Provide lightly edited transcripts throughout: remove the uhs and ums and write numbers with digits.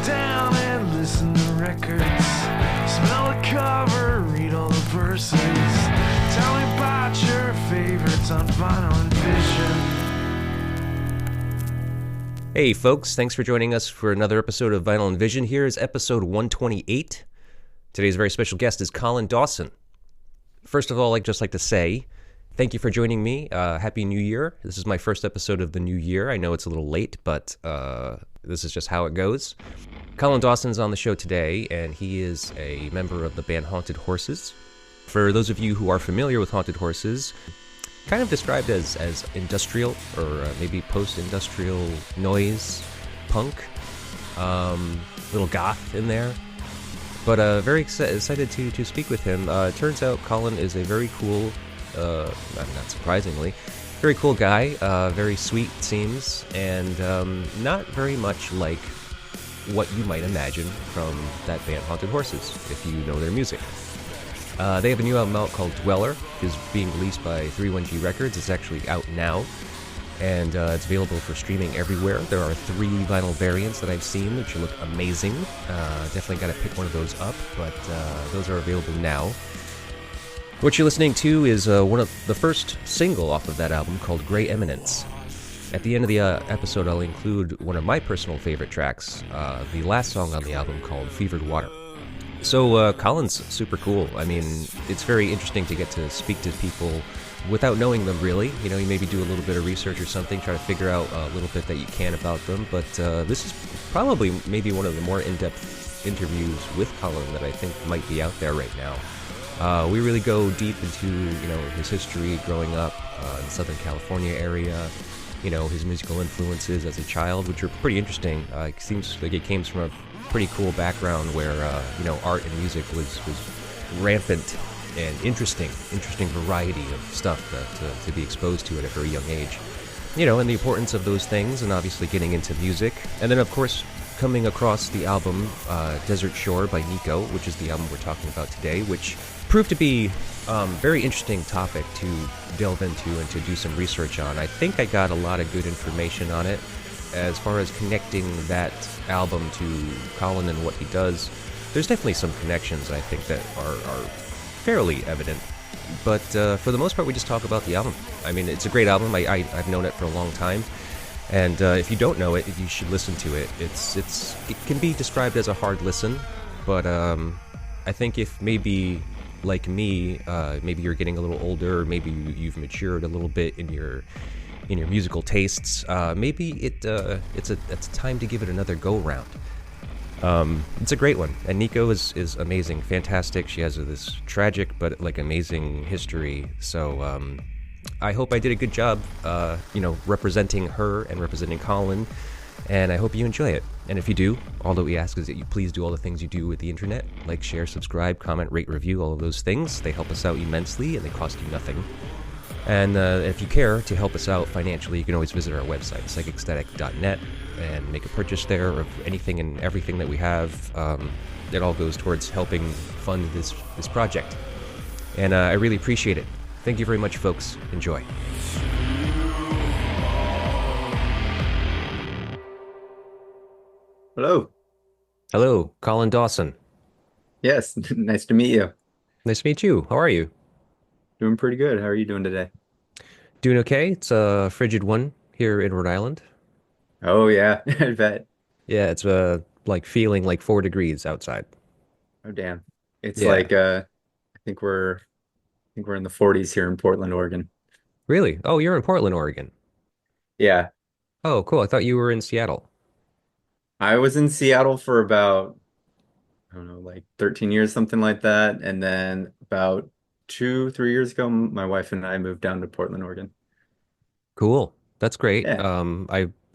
down and listen to records. Smell the cover, read all the verses. Tell me about your favorites on Vinyl and Vision. Hey folks, thanks for joining us for another episode of Vinyl and Vision. Here is episode 128. Today's very special guest is Colin Dawson. First of all, I'd just like to say thank you for joining me. Happy New Year. This is my first episode of the new year. I know it's a little late, but this is just how it goes. Colin Dawson's on the show today, and he is a member of the band Haunted Horses. For those of you who are familiar with Haunted Horses, kind of described as industrial or maybe post-industrial noise, punk, little goth in there. But very excited to speak with him. Turns out Colin is a very cool, not surprisingly, very cool guy, very sweet seems, and not very much like what you might imagine from that band Haunted Horses, if you know their music. They have a new album out called Dweller. It's being released by 31G Records. It's actually out now, and it's available for streaming everywhere. There are 3 vinyl variants that I've seen, which look amazing. Definitely got to pick one of those up, but those are available now. What you're listening to is one of the first single off of that album called Gray Eminence. At the end of the episode, I'll include one of my personal favorite tracks, the last song on the album called Fevered Water. So Colin's super cool. I mean, it's very interesting to get to speak to people without knowing them really. You know, you maybe do a little bit of research or something, try to figure out a little bit that you can about them. But this is probably maybe one of the more in-depth interviews with Colin that I think might be out there right now. We really go deep into, his history growing up in the Southern California area, his musical influences as a child, which are pretty interesting. It seems like it came from a pretty cool background where, art and music was rampant and interesting variety of stuff to be exposed to at a very young age. And the importance of those things, and obviously getting into music. And then, of course, coming across the album Desertshore by Nico, which is the album we're talking about today, which proved to be very interesting topic to delve into and to do some research on. I think I got a lot of good information on it as far as connecting that album to Colin and what he does. There's definitely some connections, I think, that are fairly evident. But for the most part, we just talk about the album. I mean, it's a great album. I've known it for a long time. And if you don't know it, you should listen to it. It can be described as a hard listen, but I think if maybe like me, maybe you're getting a little older, or maybe you've matured a little bit in your musical tastes, maybe it's a time to give it another go round. It's a great one, and Nico is amazing, fantastic. She has this tragic but amazing history. So I hope I did a good job, representing her and representing Colin, and I hope you enjoy it. And if you do, all that we ask is that you please do all the things you do with the internet, like, share, subscribe, comment, rate, review, all of those things. They help us out immensely, and they cost you nothing. And if you care to help us out financially, you can always visit our website, psychicstatic.net, and make a purchase there of anything and everything that we have. It all goes towards helping fund this project. And I really appreciate it. Thank you very much, folks. Enjoy. Hello. Hello, Colin Dawson. Yes, nice to meet you. Nice to meet you. How are you? Doing pretty good. How are you doing today? Doing okay. It's a frigid one here in Rhode Island. Oh yeah, I bet. Yeah, it's feeling like 4 degrees outside. Oh damn. It's Yeah. I think we're in the 40s here in Portland, Oregon. Really? Oh, you're in Portland, Oregon. Yeah. Oh, cool. I thought you were in Seattle. I was in Seattle for about, I don't know, like 13 years, something like that. And then about 3 years ago, my wife and I moved down to Portland, Oregon. Cool. That's great. Yeah.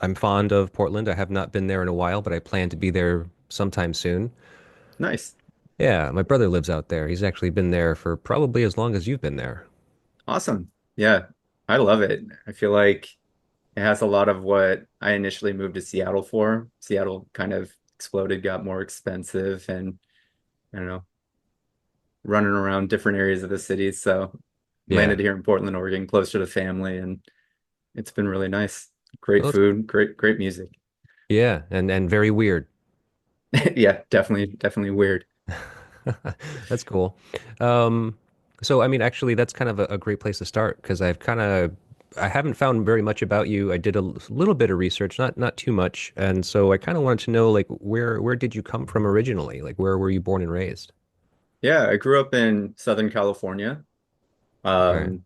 I'm fond of Portland. I have not been there in a while, but I plan to be there sometime soon. Nice. Yeah, my brother lives out there. He's actually been there for probably as long as you've been there. Awesome. Yeah. I love it. I feel like it has a lot of what I initially moved to Seattle for. Seattle kind of exploded, got more expensive, and I don't know, running around different areas of the city. So Yeah. landed here in Portland, Oregon, closer to family, and it's been really nice. Great Well, food, great music. yeah, and very weird. Yeah, definitely weird. That's cool. Um, so I mean, actually, that's kind of a great place to start because I haven't found very much about you. I did a little bit of research, not too much, and so I kind of wanted to know like where did you come from originally? Like where were you born and raised? Yeah, I grew up in Southern California. Okay. Um,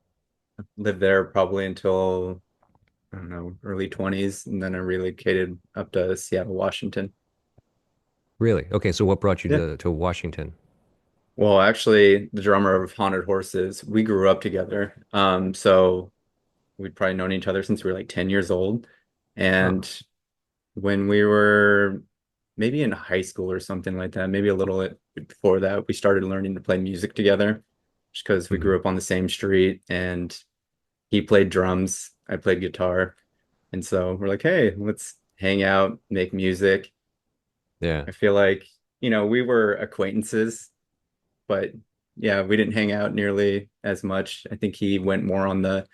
lived there probably until, I don't know, early 20s, and then I relocated up to Seattle, Washington. Really? Okay, so what brought you Yeah. to Washington? Well, actually, the drummer of Haunted Horses, we grew up together. So we'd probably known each other since we were like 10 years old. Oh. And when we were maybe in high school or something like that, maybe a little bit before that, we started learning to play music together just because we Mhm. grew up on the same street and he played drums, I played guitar. And so we're like, hey, let's hang out, make music. Yeah. I feel like, we were acquaintances, but yeah, we didn't hang out nearly as much. I think he went more on the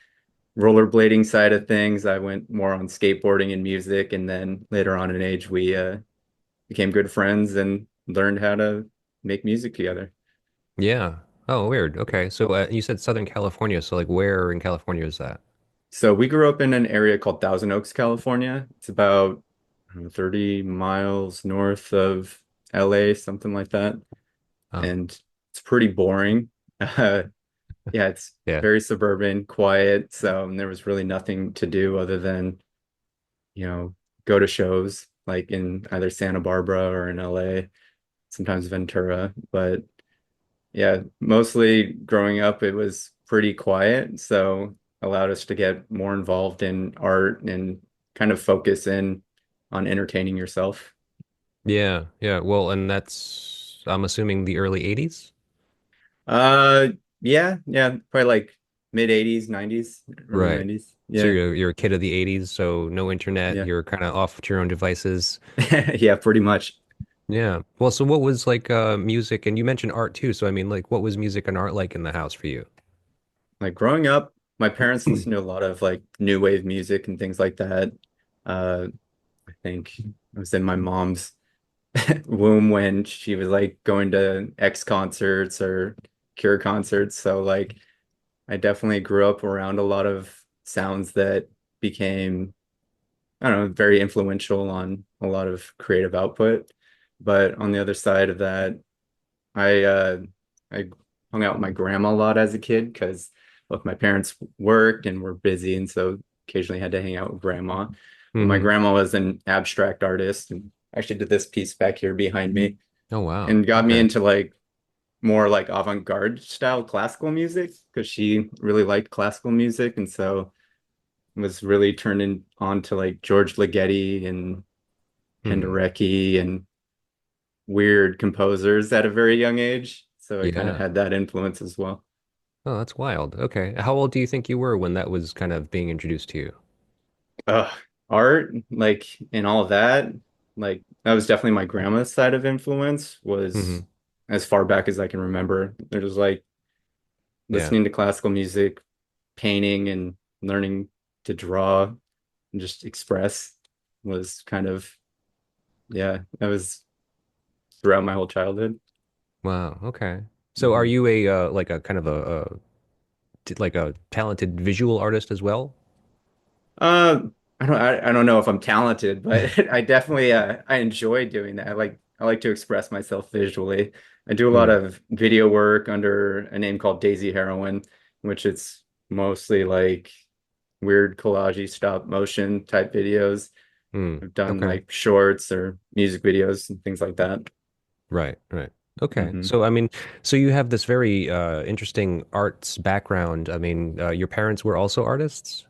rollerblading side of things. I went more on skateboarding and music. And then later on in age, we became good friends and learned how to make music together. Yeah. Oh, weird. Okay. So you said Southern California, so like where in California is that? So we grew up in an area called Thousand Oaks, California. It's about, I don't know, 30 miles north of LA, something like that. Oh, And it's pretty boring. Uh, yeah, it's yeah. very suburban, quiet. So there was really nothing to do other than, you know, go to shows like in either Santa Barbara or in LA, sometimes Ventura. But yeah, mostly growing up, it was pretty quiet. So allowed us to get more involved in art and kind of focus in on entertaining yourself. Yeah. Yeah. Well, and that's I'm assuming the early 80s? Uh, yeah, probably like mid 80s, 90s, early Right. 90s. So Yeah, you're a kid of the 80s, so no internet, yeah. you're kind of off to your own devices. Yeah, pretty much. Yeah. Well, so what was like music and you mentioned art too, so I mean like what was music and art like in the house for you? Like growing up, my parents listened to a lot of like new wave music and things like that. Uh, I think I was in my mom's womb when she was like going to X concerts or Cure concerts. So like I definitely grew up around a lot of sounds that became, I don't know, very influential on a lot of creative output. But on the other side of that, I hung out with my grandma a lot as a kid because both my parents worked and were busy, and so occasionally had to hang out with grandma. But my Hmm. grandma was an abstract artist and actually did this piece back here behind me Oh wow. and got me Okay. into like more like avant-garde style classical music because she really liked classical music and so was really turning on to like George Ligeti and Hmm. Penderecki and weird composers at a very young age. So I kind of Yeah. had that influence as well. Oh, that's wild. Okay. How old do you think you were when that was kind of being introduced to you? uh Art, like and all of that, like that was definitely my grandma's side of influence was Hmm. as far back as I can remember. There's like Yeah. listening to classical music, painting and learning to draw and just express was kind of, yeah, that was throughout my whole childhood. Wow. Okay. So are Mhm. you a like a kind of like a talented visual artist as well? Uh, I don't know if I'm talented, but I definitely I enjoy doing that. I like to express myself visually. I do a lot Hmm. of video work under a name called Daisy Heroin, which it's mostly like weird collagey stop motion type videos. Hmm. I've done Okay. like shorts or music videos and things like that. Right. Right. Okay. Hmm. So I mean, so you have this very interesting arts background. I mean, your parents were also artists?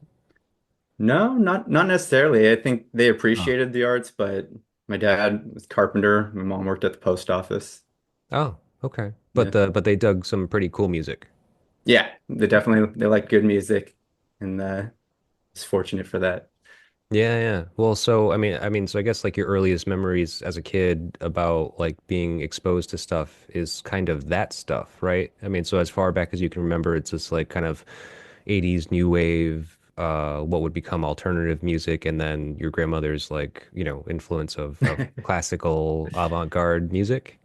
No, not necessarily. I think they Oh. appreciated the arts, but my dad was a carpenter. My mom worked at the post office. Oh, okay. Yeah. But they dug some pretty cool music. Yeah, they like good music, and was fortunate for that. Yeah, yeah. Well, so so I guess like your earliest memories as a kid about like being exposed to stuff is kind of that stuff, right? I mean, so as far back as you can remember, it's just like kind of 80s new wave, what would become alternative music, and then your grandmother's like, influence of classical avant-garde music.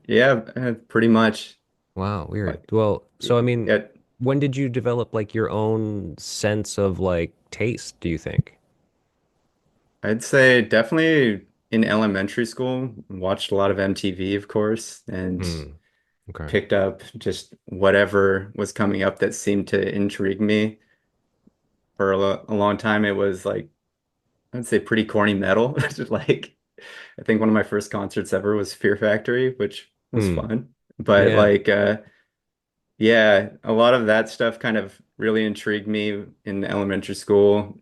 Yeah, pretty much. Wow, weird. Like, Well, so I mean, yeah, when did you develop like your own sense of like taste, do you think? I'd say definitely in elementary school, watched a lot of MTV, of course, and Hmm. Okay. picked up just whatever was coming up that seemed to intrigue me. For a long time, it was like, I'd say pretty corny metal. Like, I think one of my first concerts ever was Fear Factory, which was Hmm. fun. But Yeah. like, yeah, a lot of that stuff kind of really intrigued me in elementary school.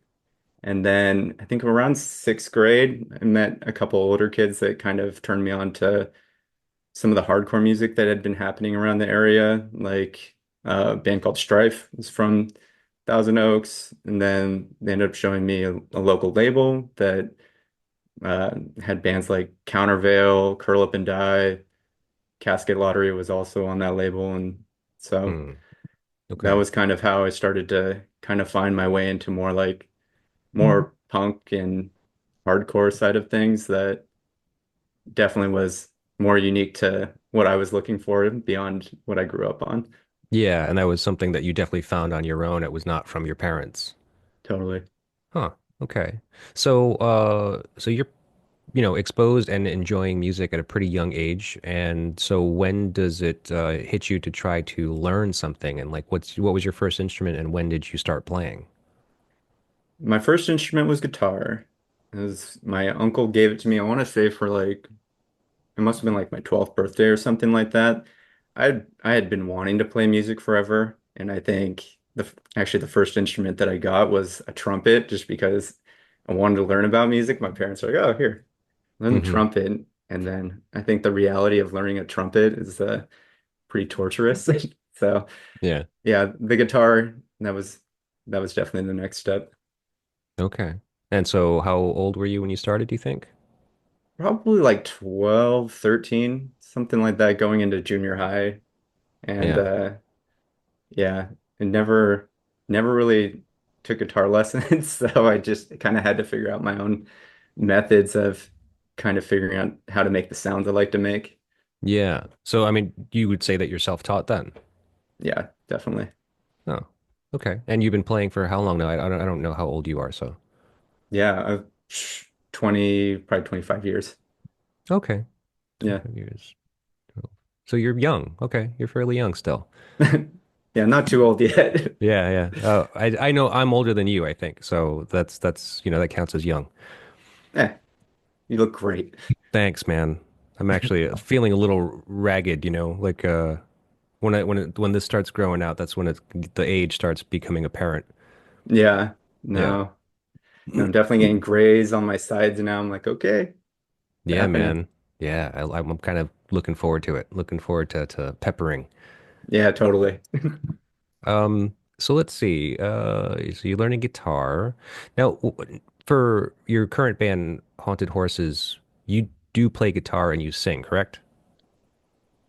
And then I think around sixth grade, I met a couple older kids that kind of turned me on to some of the hardcore music that had been happening around the area. Like a band called Strife was from Thousand Oaks. And then they ended up showing me a local label that uh, had bands like Countervail, Curl Up and Die. Casket Lottery was also on that label. And so Hmm. that Okay. was kind of how I started to kind of find my way into more like more punk and hardcore side of things that definitely was more unique to what I was looking for beyond what I grew up on. Yeah, and that was something that you definitely found on your own. It was not from your parents. Totally. Huh. Okay. So you're, exposed and enjoying music at a pretty young age. And so when does it hit you to try to learn something? And like, what was your first instrument and when did you start playing? My first instrument was guitar. It was my uncle gave it to me, I want to say for like it must have been like my 12th birthday or something like that. I had been wanting to play music forever, and I think actually the first instrument that I got was a trumpet just because I wanted to learn about music. My parents were like, "Oh, here, learn the Hmm. trumpet." And then I think the reality of learning a trumpet is pretty torturous. So, Yeah. yeah, the guitar, that was definitely the next step. Okay. And so how old were you when you started, do you think? Probably like 12, 13, something like that, going into junior high. And Yeah. yeah, I never really took guitar lessons, so I just kind of had to figure out my own methods of kind of figuring out how to make the sounds I like to make. Yeah. So, I mean, you would say that you're self-taught then? Yeah, definitely. Oh, okay. And you've been playing for how long now? I don't know how old you are, so. Yeah, 20, probably 25 years. Okay. Yeah. 25 years. So you're young. Okay. You're fairly young still. Yeah, not too old yet. Yeah, yeah. Oh, I know I'm older than you, I think. So that's, that counts as young. Eh, you look great. Thanks, man. I'm actually feeling a little ragged, like when this starts growing out, that's when the age starts becoming apparent. Yeah, Yeah. no, no, I'm definitely getting grays on my sides now. I'm like, okay, it's Yeah, happening. man. Yeah, I'm kind of looking forward to it. Looking forward to peppering. Yeah, totally. So let's see. So you're learning guitar. Now, for your current band, Haunted Horses, you do play guitar and you sing, correct?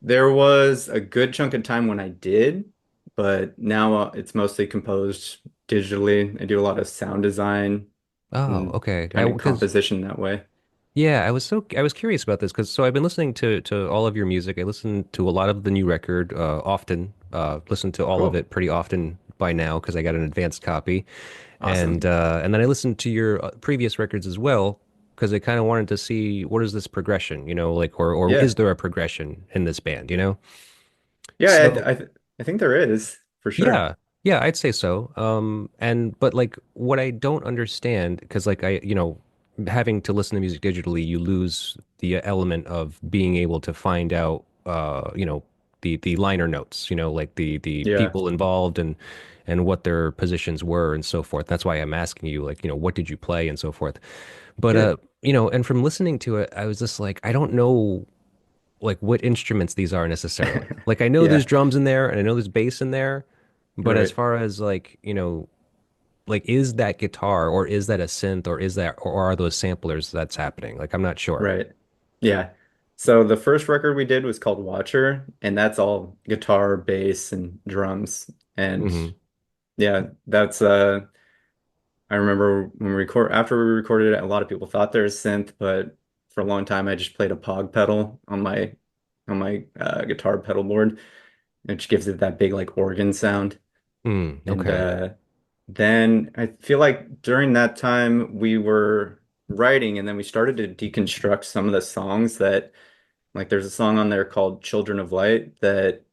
There was a good chunk of time when I did, but now it's mostly composed digitally. I do a lot of sound design Oh, and okay. kind of Because composition that way. yeah, I was curious about this because I've been listening to all of your music. I listen to a lot of the new record often. Listen to all of Cool. it pretty often by now because I got an advanced copy. And Awesome. then I listened to your previous records as well because I kind of wanted to see what is this progression, like or is Yeah. there a progression in this band? Yeah, So I think there is for sure. yeah, yeah, I'd say so. And but like what I don't understand because like having to listen to music digitally, you lose the element of being able to find out, the liner notes, like the Yeah. people involved and what their positions were and so forth. That's why I'm asking you, like, what did you play and so forth. But Yeah. and from listening to it, I was just like, I don't know like what instruments these are necessarily. Like I know there's Yeah. drums in there and I know there's bass in there, but as Right. far as like, like is that guitar or is that a synth or is that or are those samplers that's happening? Like I'm not sure. Right. Yeah. So the first record we did was called Watcher, and that's all guitar, bass, and drums. And Hmm. yeah, that's I remember when we record after we recorded it, a lot of people thought there was synth, but for a long time I just played a pog pedal on my guitar pedal board, which gives it that big like organ sound. And Okay. then I feel like during that time we were writing, and then we started to deconstruct some of the songs that like there's a song on there called Children of Light that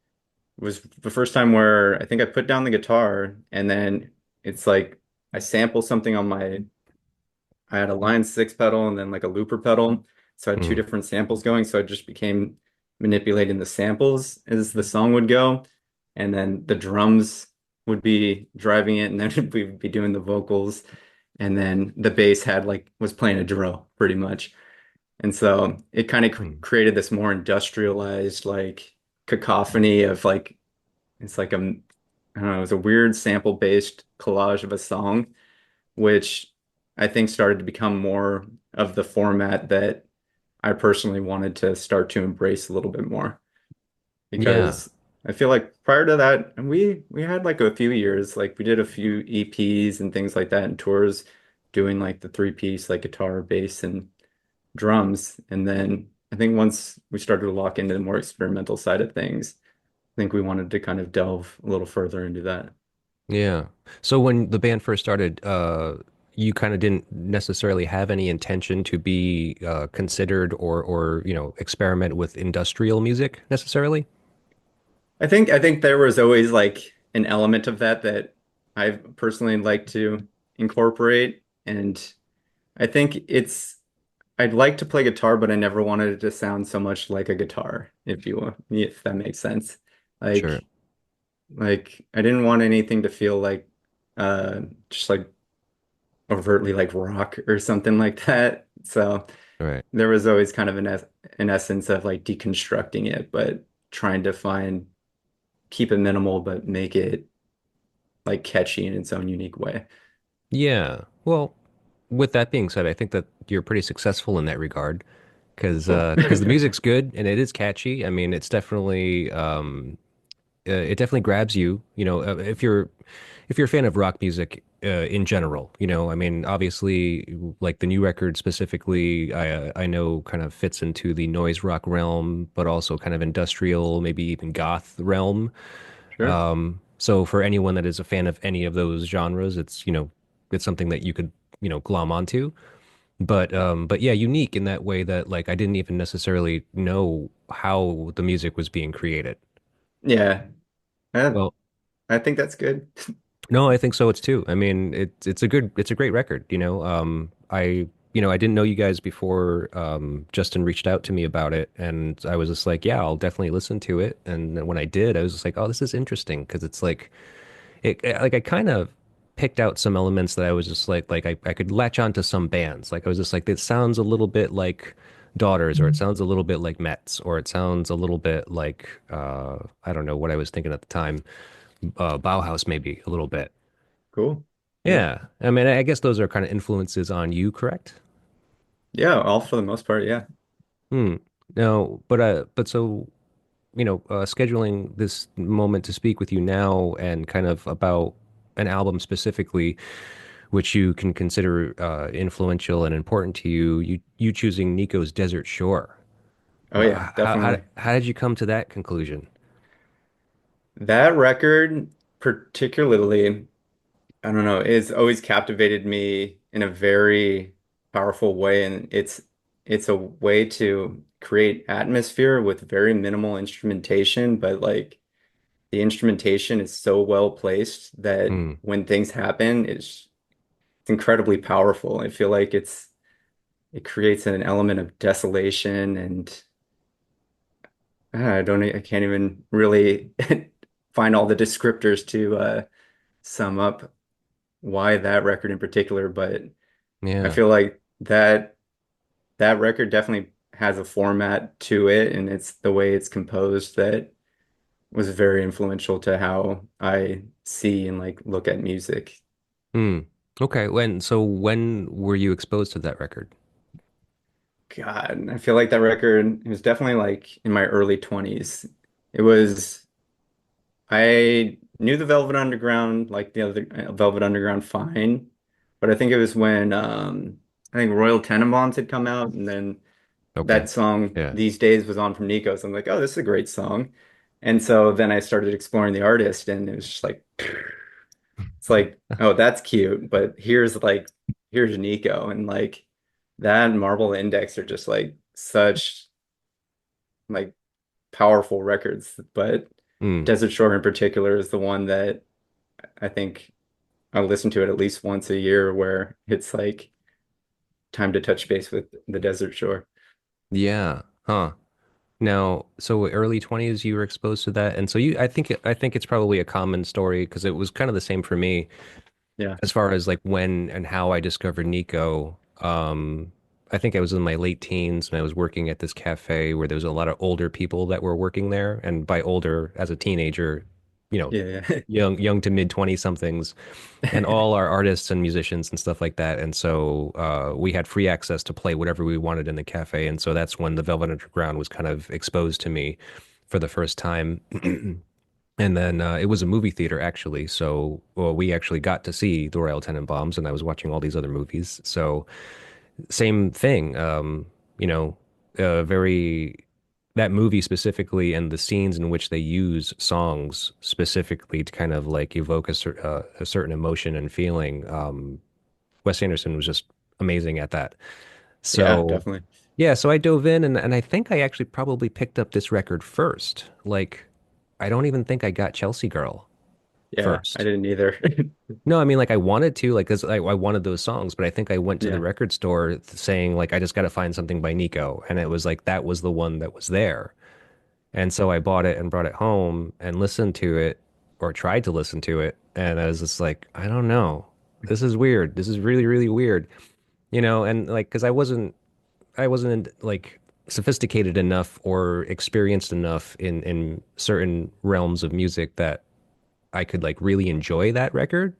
was the first time where I think I put down the guitar and then it's like I sample something on my I had a line six pedal and then like a looper pedal. So I had two Mm, different samples going. So I just became manipulating the samples as the song would go. And then the drums would be driving it, and then we would be doing the vocals. And then the bass had like was playing a drill pretty much. And so it kind of mm. created this more industrialized like cacophony of like it's like I don't know, it was a weird sample based collage of a song, which I think started to become more of the format that I personally wanted to start to embrace a little bit more. Yeah. Because I feel like prior to that, we had like a few years, like we did a few EPs and things like that and tours doing like the three piece, like guitar, bass, and drums. And then I think once we started to lock into the more experimental side of things, I think we wanted to kind of delve a little further into that. Yeah. So when the band first started, you kind of didn't necessarily have any intention to be considered or experiment with industrial music necessarily? I think there was always like an element of that that I personally like to incorporate. And I think I'd like to play guitar, but I never wanted it to sound so much like a guitar, if that makes sense. Sure. Like, like I didn't want anything to feel like, uh, just like overtly like rock or something like that. So Right. there was always kind of an essence of like deconstructing it, but trying to keep it minimal, but make it like catchy in its own unique way. Yeah. Well, with that being said, I think that you're pretty successful in that regard Cool. because the music's good and it is catchy. I mean, it's definitely it definitely grabs you. If you're a fan of rock music in general, I mean, obviously, like the new record specifically, I know kind of fits into the noise rock realm, but also kind of industrial, maybe even goth realm. Sure. So for anyone that is a fan of any of those genres, it's something that you could, glom onto. But yeah, unique in that way that like I didn't even necessarily know how the music was being created. Yeah. I, Well, I think that's good. no, I think so. It's too. I mean, it's a great record. I didn't know you guys before. Justin reached out to me about it, and I was just like, yeah, I'll definitely listen to it. And then when I did, I was just like, oh, this is interesting because it's like I kind of picked out some elements that I was just like I could latch onto some bands. Like I was just like, it sounds a little bit like Daughters, or it sounds a little bit like Mets, or it sounds a little bit like I don't know what I was thinking at the time, Bauhaus maybe a little bit. Cool. Yeah. Yeah, I mean, I guess those are kind of influences on you, correct? Yeah, all for the most part, yeah. Hmm. No, but so scheduling this moment to speak with you now and kind of about an album specifically, which you can consider influential and important to you, you choosing Nico's Desert Shore. Oh yeah, How definitely. how did you come to that conclusion? That record particularly, I don't know, it's always captivated me in a very powerful way, and it's a way to create atmosphere with very minimal instrumentation, but like the instrumentation is so well placed that Hmm. when things happen, it's incredibly powerful. I feel like it creates an element of desolation and I can't even really find all the descriptors to sum up why that record in particular, but I Yeah. feel like that record definitely has a format to it, and it's the way it's composed that was very influential to how I see and like look at music. Hmm. Okay. When were you exposed to that record? God, I feel like that record it was definitely like in my early 20s. It was I knew the Velvet Underground, like the other Velvet Underground fine, but I think it was when I think Royal Tenenbaums had come out, and then Okay. that song Yeah. These Days was on from Nico. So I'm like, oh, this is a great song. And so then I started exploring the artist, and it was just like, it's like, oh, that's cute, but here's Nico, and like that and Marble Index are just like such like powerful records. But Mm. Desert Shore in particular is the one that I think I listen to it at least once a year, where it's like time to touch base with the Desert Shore. Yeah. Huh. Now, so early 20s you were exposed to that. And so I think it's probably a common story because it was kind of the same for me Yeah, as far as like when and how I discovered Nico. I think I was in my late teens and I was working at this cafe where there was a lot of older people that were working there. And by older, as a teenager, you know, yeah, young to mid 20 somethings, and yeah. all our artists and musicians and stuff like that. And so we had free access to play whatever we wanted in the cafe. And so that's when the Velvet Underground was kind of exposed to me for the first time. And then it was a movie theater actually. So well, we actually got to see the Royal Tenenbaums, and I was watching all these other movies. So same thing. Very that movie specifically and the scenes in which they use songs specifically to kind of like evoke a certain emotion and feeling. Wes Anderson was just amazing at that. Yeah, So definitely. yeah, so I dove in and I think I actually probably picked up this record first. Like, I don't even think I got Chelsea Girl Yeah, I first. didn't either. No, I mean like I wanted to, like, 'cause I wanted those songs, but I think I went to the Yeah. record store saying like I just got to find something by Nico, and it was like that was the one that was there. And so I bought it and brought it home and listened to it or tried to listen to it, and I was just like, I don't know. This is weird. This is really, really weird. And like 'cause I wasn't like sophisticated enough or experienced enough in certain realms of music that I could like really enjoy that record.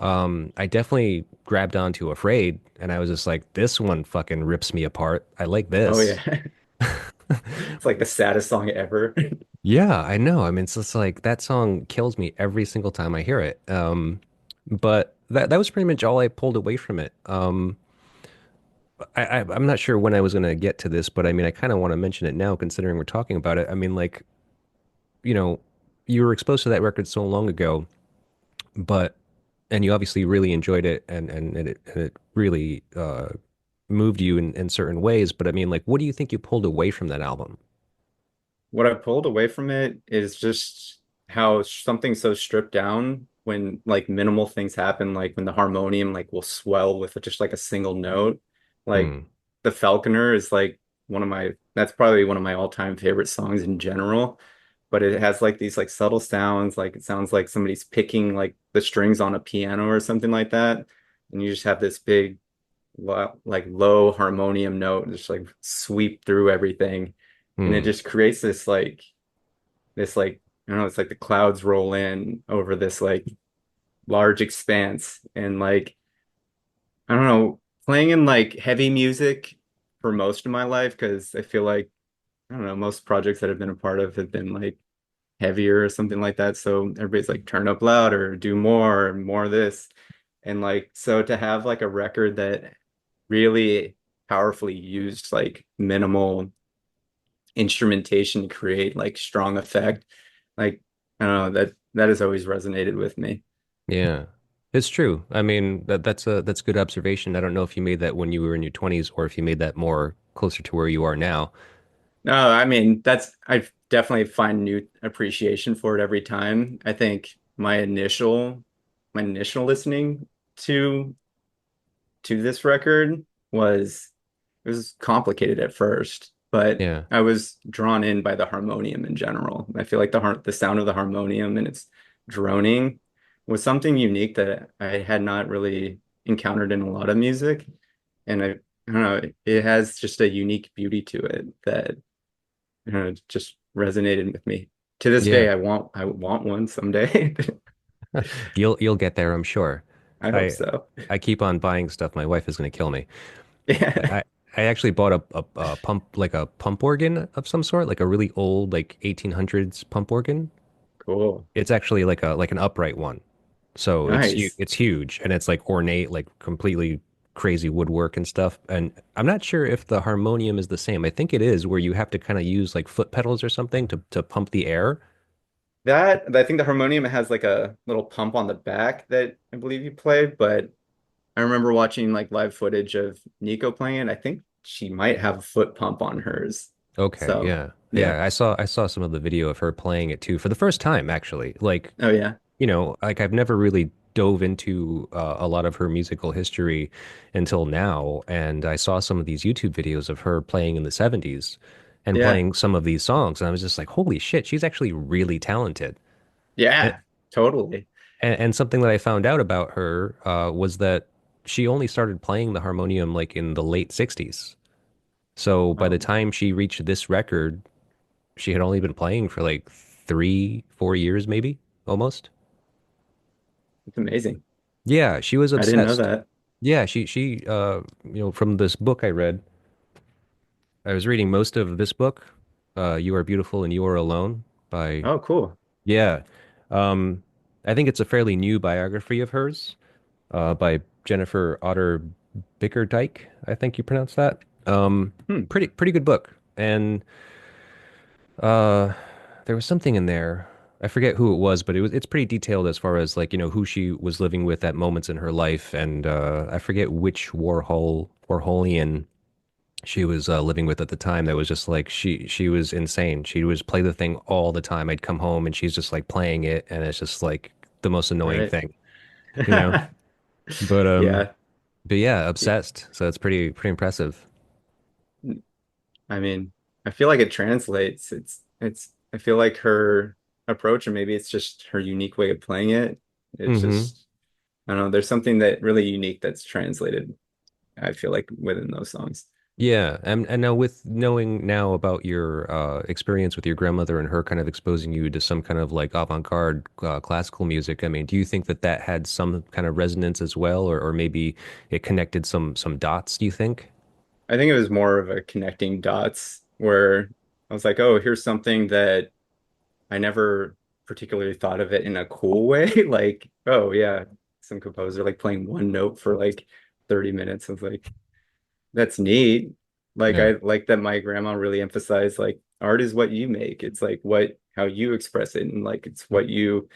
I definitely grabbed onto Afraid and I was just like, this one fucking rips me apart. I like Oh this. yeah. It's like the saddest song ever. Yeah, I know. I mean, it's just like that song kills me every single time I hear it. But that was pretty much all I pulled away from it. I'm not sure when I was going to get to this, but I mean, I kind of want to mention it now, considering we're talking about it. I mean, like, you know, you were exposed to that record so long ago, but and you obviously really enjoyed it, and it really moved you in certain ways. But I mean, like, what do you think you pulled away from that album? What I pulled away from it is just how something's so stripped down when like minimal things happen, like when the harmonium like will swell with just like a single note. Like Hmm. The Falconer is like that's probably one of my all-time favorite songs in general. But it has like these like subtle sounds, like it sounds like somebody's picking like the strings on a piano or something like that. And you just have this big like low harmonium note just like sweep through everything, and it Hmm. just creates this like I don't know, it's like the clouds roll in over this like large expanse, and like I don't know, playing in like heavy music for most of my life, because I feel like I don't know, most projects that I've been a part of have been like heavier or something like that, so everybody's like turn up louder, do more of this. And like so to have like a record that really powerfully used like minimal instrumentation to create like strong effect. Like I don't know, that has always resonated with me. Yeah, it's true. I mean, that's good observation. I don't know if you made that when you were in your 20s or if you made that more closer to where you are now. No, I mean that's I definitely find new appreciation for it every time. I think my initial listening to this record was it was complicated at first, but Yeah. I was drawn in by the harmonium in general. I feel like the sound of the harmonium and its droning was something unique that I had not really encountered in a lot of music. And I don't know, it has just a unique beauty to it that just resonated with me. To this day, Yeah. I want one someday. You'll get there, I'm sure. I hope I so. I keep on buying stuff. My wife is going to kill me. Yeah, I I actually bought a pump like a pump organ of some sort, like a really old like 1800s pump organ. cool. It's actually like an upright one. So Nice. it's huge and it's like ornate, like completely crazy woodwork and stuff. And I'm not sure if the harmonium is the same. I think it is, where you have to kind of use like foot pedals or something to pump the air. That I think the harmonium has like a little pump on the back that I believe you play, but I remember watching like live footage of Nico playing it. I think she might have a foot pump on hers. Okay, So, yeah. yeah. Yeah, I saw some of the video of her playing it too for the first time actually. Like, Oh yeah. like I've never really dove into a lot of her musical history until now, and I saw some of these YouTube videos of her playing in the 70s and Yeah. playing some of these songs, and I was just like, holy shit, she's actually really talented. And, Yeah. Totally. and something that I found out about her was that she only started playing the harmonium like in the late 60s. So by the Oh, time she reached this record, she had only been playing for like 3, 4 years, maybe almost. it's amazing. Yeah, she was I didn't know obsessed. that. Yeah, from this book I read, I was reading most of this book, You Are Beautiful and You Are Alone by, Oh, cool. yeah. Um, I think it's a fairly new biography of hers, by Jennifer Otter Bickerdike, I think you pronounce that. Hmm. Pretty good book. And uh there was something in there. I forget who it was, but it's pretty detailed as far as like, who she was living with at moments in her life, and I forget which Warholian she was living with at the time that was just like she was insane. She was play the thing all the time. I'd come home and she's just like playing it, and it's just like the most annoying Right. thing, you know. But Yeah. yeah, obsessed. So it's pretty impressive. I mean, I feel like it translates. I feel like her approach, and maybe it's just her unique way of playing it. It's Hmm. just, I don't know, there's something that really unique that's translated, I feel like, within those songs. Yeah, and now with knowing now about your experience with your grandmother and her kind of exposing you to some kind of like avant-garde classical music, I mean, do you think that that had some kind of resonance as well, or maybe it connected some dots, do you think? I think it was more of a connecting dots where I was like, oh, here's something that I never particularly thought of it in a cool way. Like, oh yeah, some composer like playing one note for like 30 minutes. I was like, that's neat. Like Yeah. I like that my grandma really emphasized like art is what you make. It's like what how you express it and like it's what you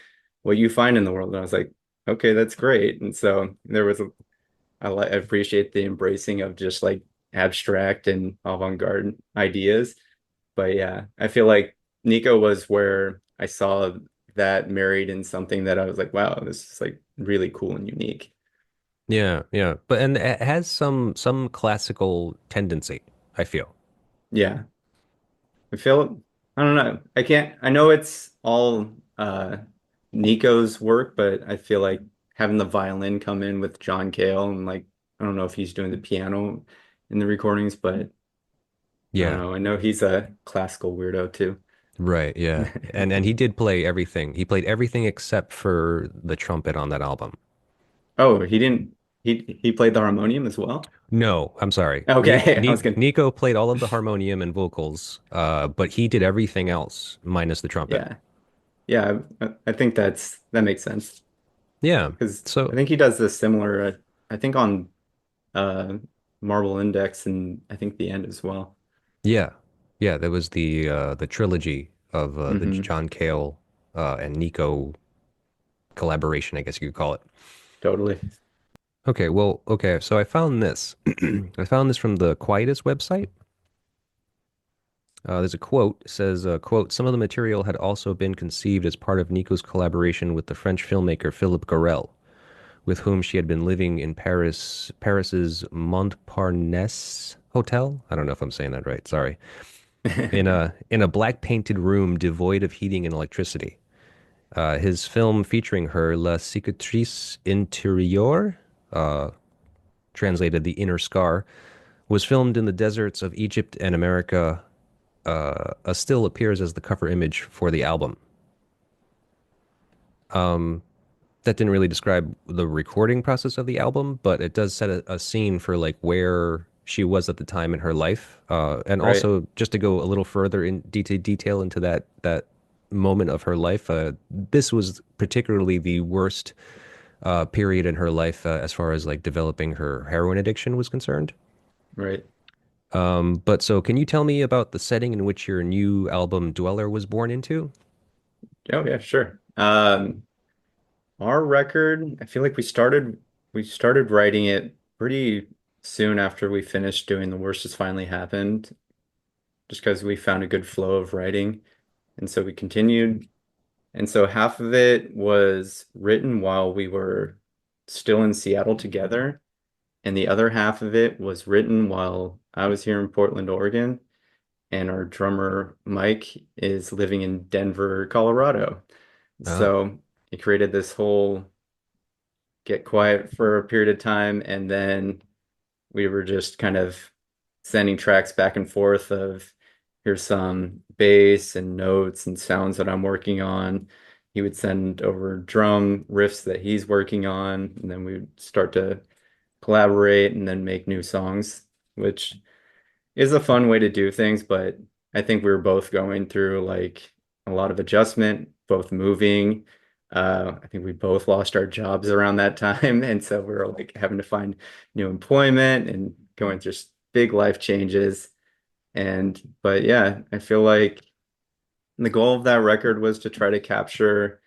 find in the world. And I was like, okay, that's great. And so there was I appreciate the embracing of just like abstract and avant-garde ideas. But yeah, I feel like Nico was where I saw that married in something that I was like, wow, this is like really cool and unique. Yeah, yeah. But and it has some classical tendency, I feel. Yeah. I feel I don't know. I know it's all Nico's work, but I feel like having the violin come in with John Cale and like I don't know if he's doing the piano in the recordings, but I don't Yeah. know. I know he's a classical weirdo too. Right, yeah. And he did play everything. He played everything except for the trumpet on that album. Oh, he didn't he played the harmonium as well? No, I'm sorry. Okay, I was gonna Nico played all of the harmonium and vocals, but he did everything else minus the trumpet. yeah. Yeah, I think that makes sense Yeah. because I So think he does this similar I think on uh Marble Index and I think the end as well. yeah, yeah, there was the trilogy of the Hmm. John Cale and Nico collaboration, I guess you could call it. Totally. Okay, well, okay, so I found this. I found this from the Quietus website. There's a quote, it says, quote, some of the material had also been conceived as part of Nico's collaboration with the French filmmaker Philippe Garel, with whom she had been living in Paris's Montparnasse Hotel. I don't know if I'm saying that right, sorry. In a black painted room devoid of heating and electricity. His film featuring her, La Cicatrice Intérieure, translated The Inner Scar, was filmed in the deserts of Egypt and America. A still appears as the cover image for the album. That didn't really describe the recording process of the album, but it does set a scene for like where she was at the time in her life. And Right. also just to go a little further in detail into that moment of her life, this was particularly the worst period in her life as far as like developing her heroin addiction was concerned. Right. But so can you tell me about the setting in which your new album Dweller was born into? Oh yeah, sure. Our record, I feel like we started writing it pretty soon after we finished doing The Worst Has Finally Happened, just because we found a good flow of writing. And so we continued. And so half of it was written while we were still in Seattle together, and the other half of it was written while I was here in Portland, Oregon, and our drummer Mike is living in Denver, Colorado. Oh, So it created this whole get quiet for a period of time, and then we were just kind of sending tracks back and forth of here's some bass and notes and sounds that I'm working on. He would send over drum riffs that he's working on, and then we would start to collaborate and then make new songs, which is a fun way to do things, but I think we were both going through like a lot of adjustment, both moving. I think we both lost our jobs around that time, and so we were like having to find new employment and going through big life changes. But yeah, I feel like the goal of that record was to try to capture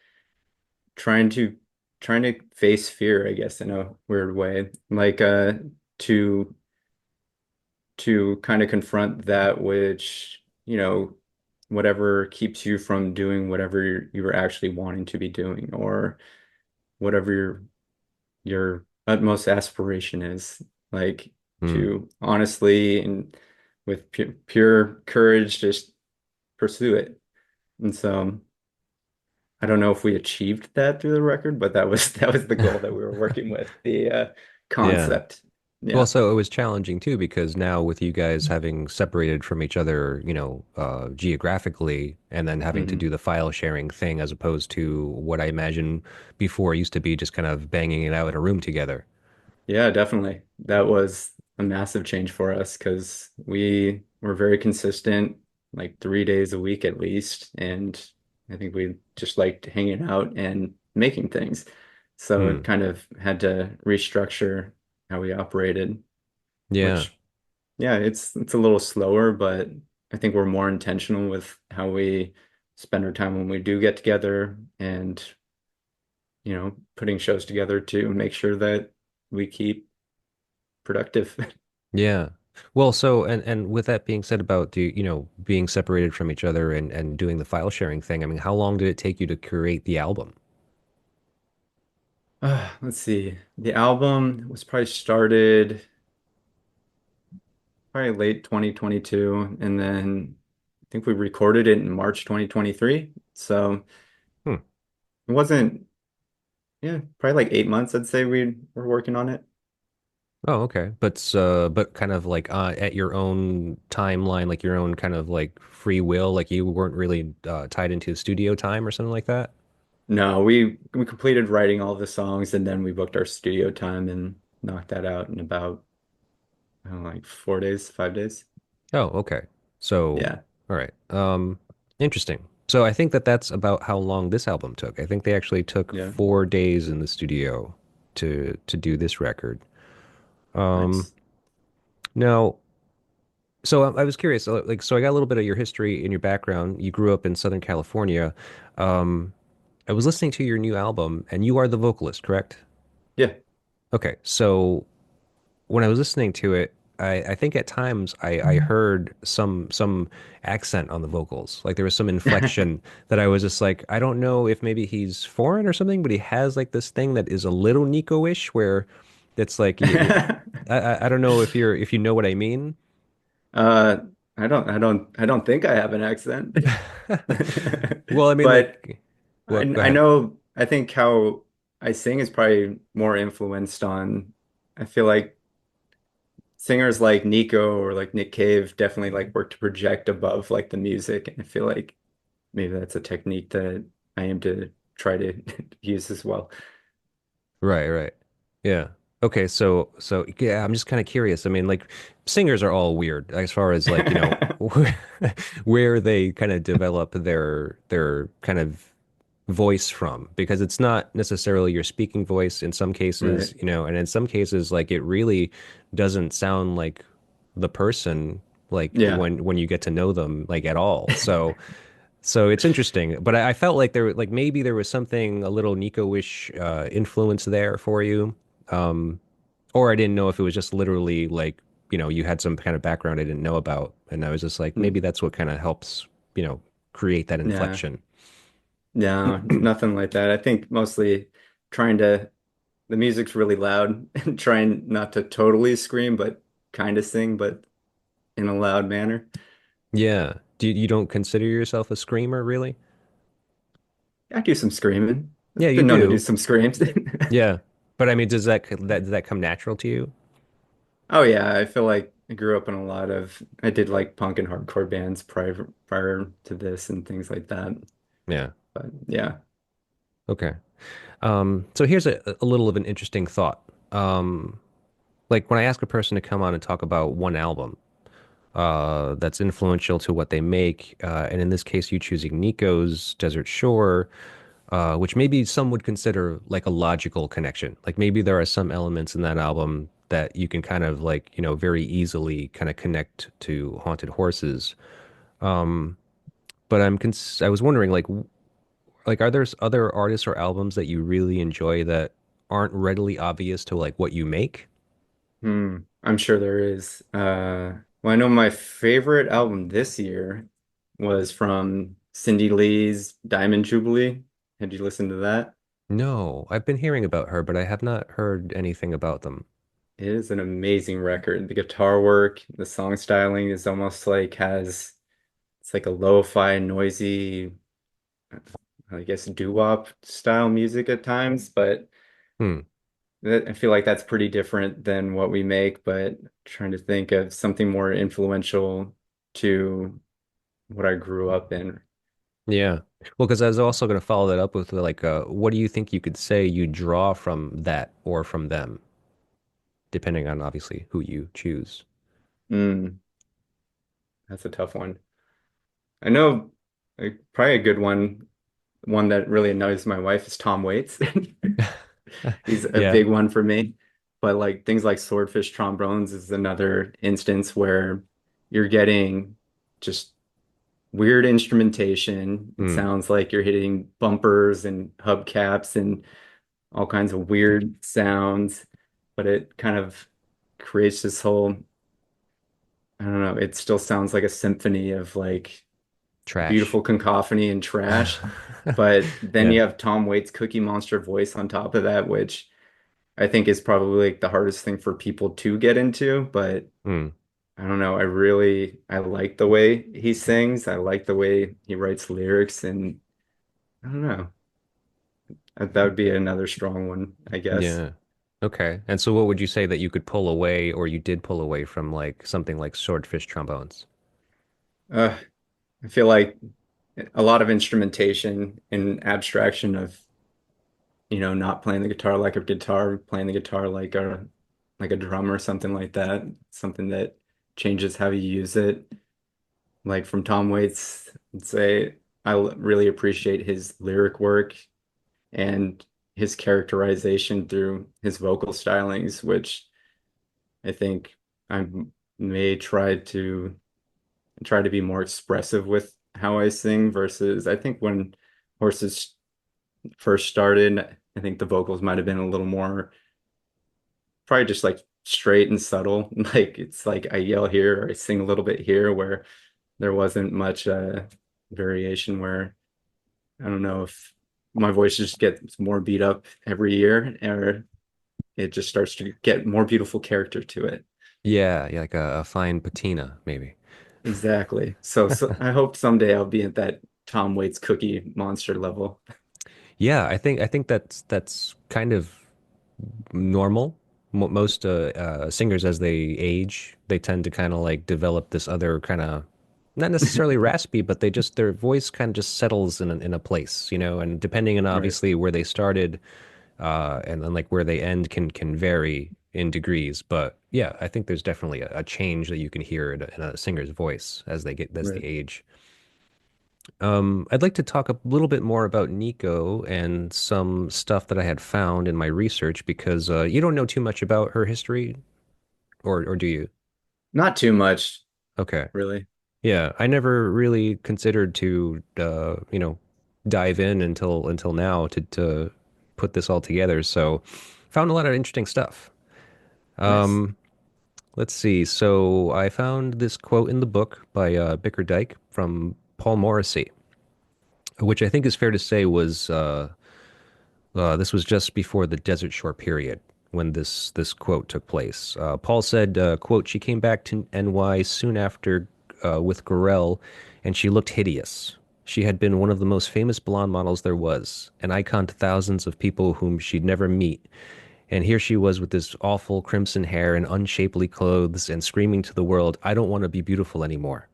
trying to trying to face fear, I guess, in a weird way. Like to to kind of confront that which, whatever keeps you from doing whatever you're actually wanting to be doing, or whatever your utmost aspiration is. Like hmm. to honestly and with pure courage just pursue it. And so I don't know if we achieved that through the record, but that was the goal that we were working with, the Yeah. concept. Well, Yeah. so it was challenging too because now with you guys having separated from each other, geographically, and then having to hmm do the file sharing thing as opposed to what I imagine before used to be just kind of banging it out in a room together. Yeah, definitely. That was a massive change for us because we were very consistent, like 3 days a week at least. And I think we just liked hanging out and making things. So it Hmm. kind of had to restructure how we operated, Yeah. which, yeah, it's a little slower, but I think we're more intentional with how we spend our time when we do get together and, putting shows together to make sure that we keep productive. Yeah. Well, so and with that being said about being separated from each other and doing the file sharing thing, I mean, how long did it take you to create the album? Let's see. The album was probably late 2022, and then I think we recorded it in March 2023. So Hmm. it wasn't, yeah, probably like 8 months, I'd say we were working on it. Oh, okay. But kind of like at your own timeline, like your own kind of like free will, like you weren't really tied into studio time or something like that. No, we completed writing all the songs, and then we booked our studio time and knocked that out in about, I don't know, like 4 days, 5 days. Oh, okay. So, Yeah, all right. Interesting. So I think that that's about how long this album took. I think they actually took yeah, 4 days in the studio to do this record. Um, nice. Now, so I was curious, like, so I got a little bit of your history and your background. You grew up in Southern California. Um, I was listening to your new album, and you are the vocalist, correct? Yeah. Okay, so when I was listening to it, I think at times I heard some accent on the vocals. Like there was some inflection that I was just like, I don't know if maybe he's foreign or something, but he has like this thing that is a little Nico-ish where it's like I don't know if you know what I mean. Uh, I don't think I have an accent. Well, I mean But like I what? Go I ahead. know I think how I sing is probably more influenced on I feel like singers like Nico or like Nick Cave definitely like work to project above like the music. And I feel like maybe that's a technique that I aim to try to use as well. Right, right. Yeah. Okay, so yeah, I'm just kind of curious. I mean, like singers are all weird as far as like, where they kind of develop their kind of voice from because it's not necessarily your speaking voice in some Right. cases, and in some cases like it really doesn't sound like the person like Yeah. when you get to know them like at all. So it's interesting, but I felt like like maybe there was something a little Nico-ish influence there for you. Um, or I didn't know if it was just literally like, you had some kind of background I didn't know about. And I was just like, maybe Mm. that's what kind of helps, create that Yeah. inflection. No, nothing like that. I think mostly trying to, the music's really loud and trying not to totally scream, but kind of sing, but in a loud manner. Yeah. You don't consider yourself a screamer, really? I do some screaming. Yeah, I've you been known to do do. some screams. Yeah. But I mean, does that come natural to you? Oh yeah, I feel like I grew up in a lot of, I did like punk and hardcore bands prior to this and things like that. Yeah. But yeah. Okay. So here's a little of an interesting thought. Like when I ask a person to come on and talk about one album, that's influential to what they make. And in this case, you choosing Nico's Desert Shore, which maybe some would consider like a logical connection. Like maybe there are some elements in that album that you can kind of like, very easily kind of connect to Haunted Horses. Um, but I was wondering like are there other artists or albums that you really enjoy that aren't readily obvious to like what you make? I'm sure there is. Well, I know my favorite album this year was from Cindy Lee's Diamond Jubilee. Had you listened to that? No, I've been hearing about her, but I have not heard anything about them. It is an amazing record. The guitar work, the song styling is almost like it's like a lo-fi, noisy, I guess doo-wop style music at times, but Hmm. I feel like that's pretty different than what we make, but trying to think of something more influential to what I grew up in. Yeah. Well, because I was also going to follow that up with like, what do you think you could say you draw from that or from them, depending on obviously who you choose? Mm, that's a tough one. I know probably a good one that really annoys my wife is Tom Waits. He's a Yeah. big one for me. But like things like Swordfish Trombones is another instance where you're getting just weird instrumentation. It Hmm. sounds like you're hitting bumpers and hubcaps and all kinds of weird sounds, but it kind of creates this whole, I don't know, it still sounds like a symphony of like Trash. beautiful cacophony and trash. But then Yeah. you have Tom Waits' Cookie Monster voice on top of that, which I think is probably like the hardest thing for people to get into. But Hmm. I don't know, I like the way he sings. I like the way he writes lyrics, and I don't know. That would be another strong one, I guess. Yeah. Okay. And so what would you say that you could pull away or you did pull away from like something like Swordfish Trombones? Uh, I feel like a lot of instrumentation and abstraction of, not playing the guitar like a guitar, playing the guitar like a drum or something like that. Something that changes how you use it. Like from Tom Waits, I'd say really appreciate his lyric work and his characterization through his vocal stylings, which I think I may try to be more expressive with how I sing versus I think when Horses first started, I think the vocals might have been a little more probably just like straight and subtle. Like it's like I yell here or I sing a little bit here where there wasn't much variation where I don't know if my voice just gets more beat up every year or it just starts to get more beautiful character to it. Yeah, yeah, like a fine patina, maybe. Exactly. So I hope someday I'll be at that Tom Waits Cookie Monster level. Yeah, I think that's kind of normal. Most singers, as they age, they tend to kind of like develop this other kind of not necessarily raspy, but their voice kind of just settles in a place, and depending on Right. obviously where they started, and then like where they end can vary in degrees. But yeah, I think there's definitely a change that you can hear in a singer's voice as they Right. age. I'd like to talk a little bit more about Nico and some stuff that I had found in my research because you don't know too much about her history, or do you? Not too much, Okay. really. Yeah, I never really considered to dive in until now to put this all together. So found a lot of interesting stuff. Nice. Um, let's see. So I found this quote in the book by Bickerdike from Paul Morrissey, which I think is fair to say was this was just before the Desertshore period when this quote took place. Paul said, quote, "She came back to NY soon after with Gorel, and she looked hideous. She had been one of the most famous blonde models there was, an icon to thousands of people whom she'd never meet. And here she was with this awful crimson hair and unshapely clothes and screaming to the world, 'I don't want to be beautiful anymore.'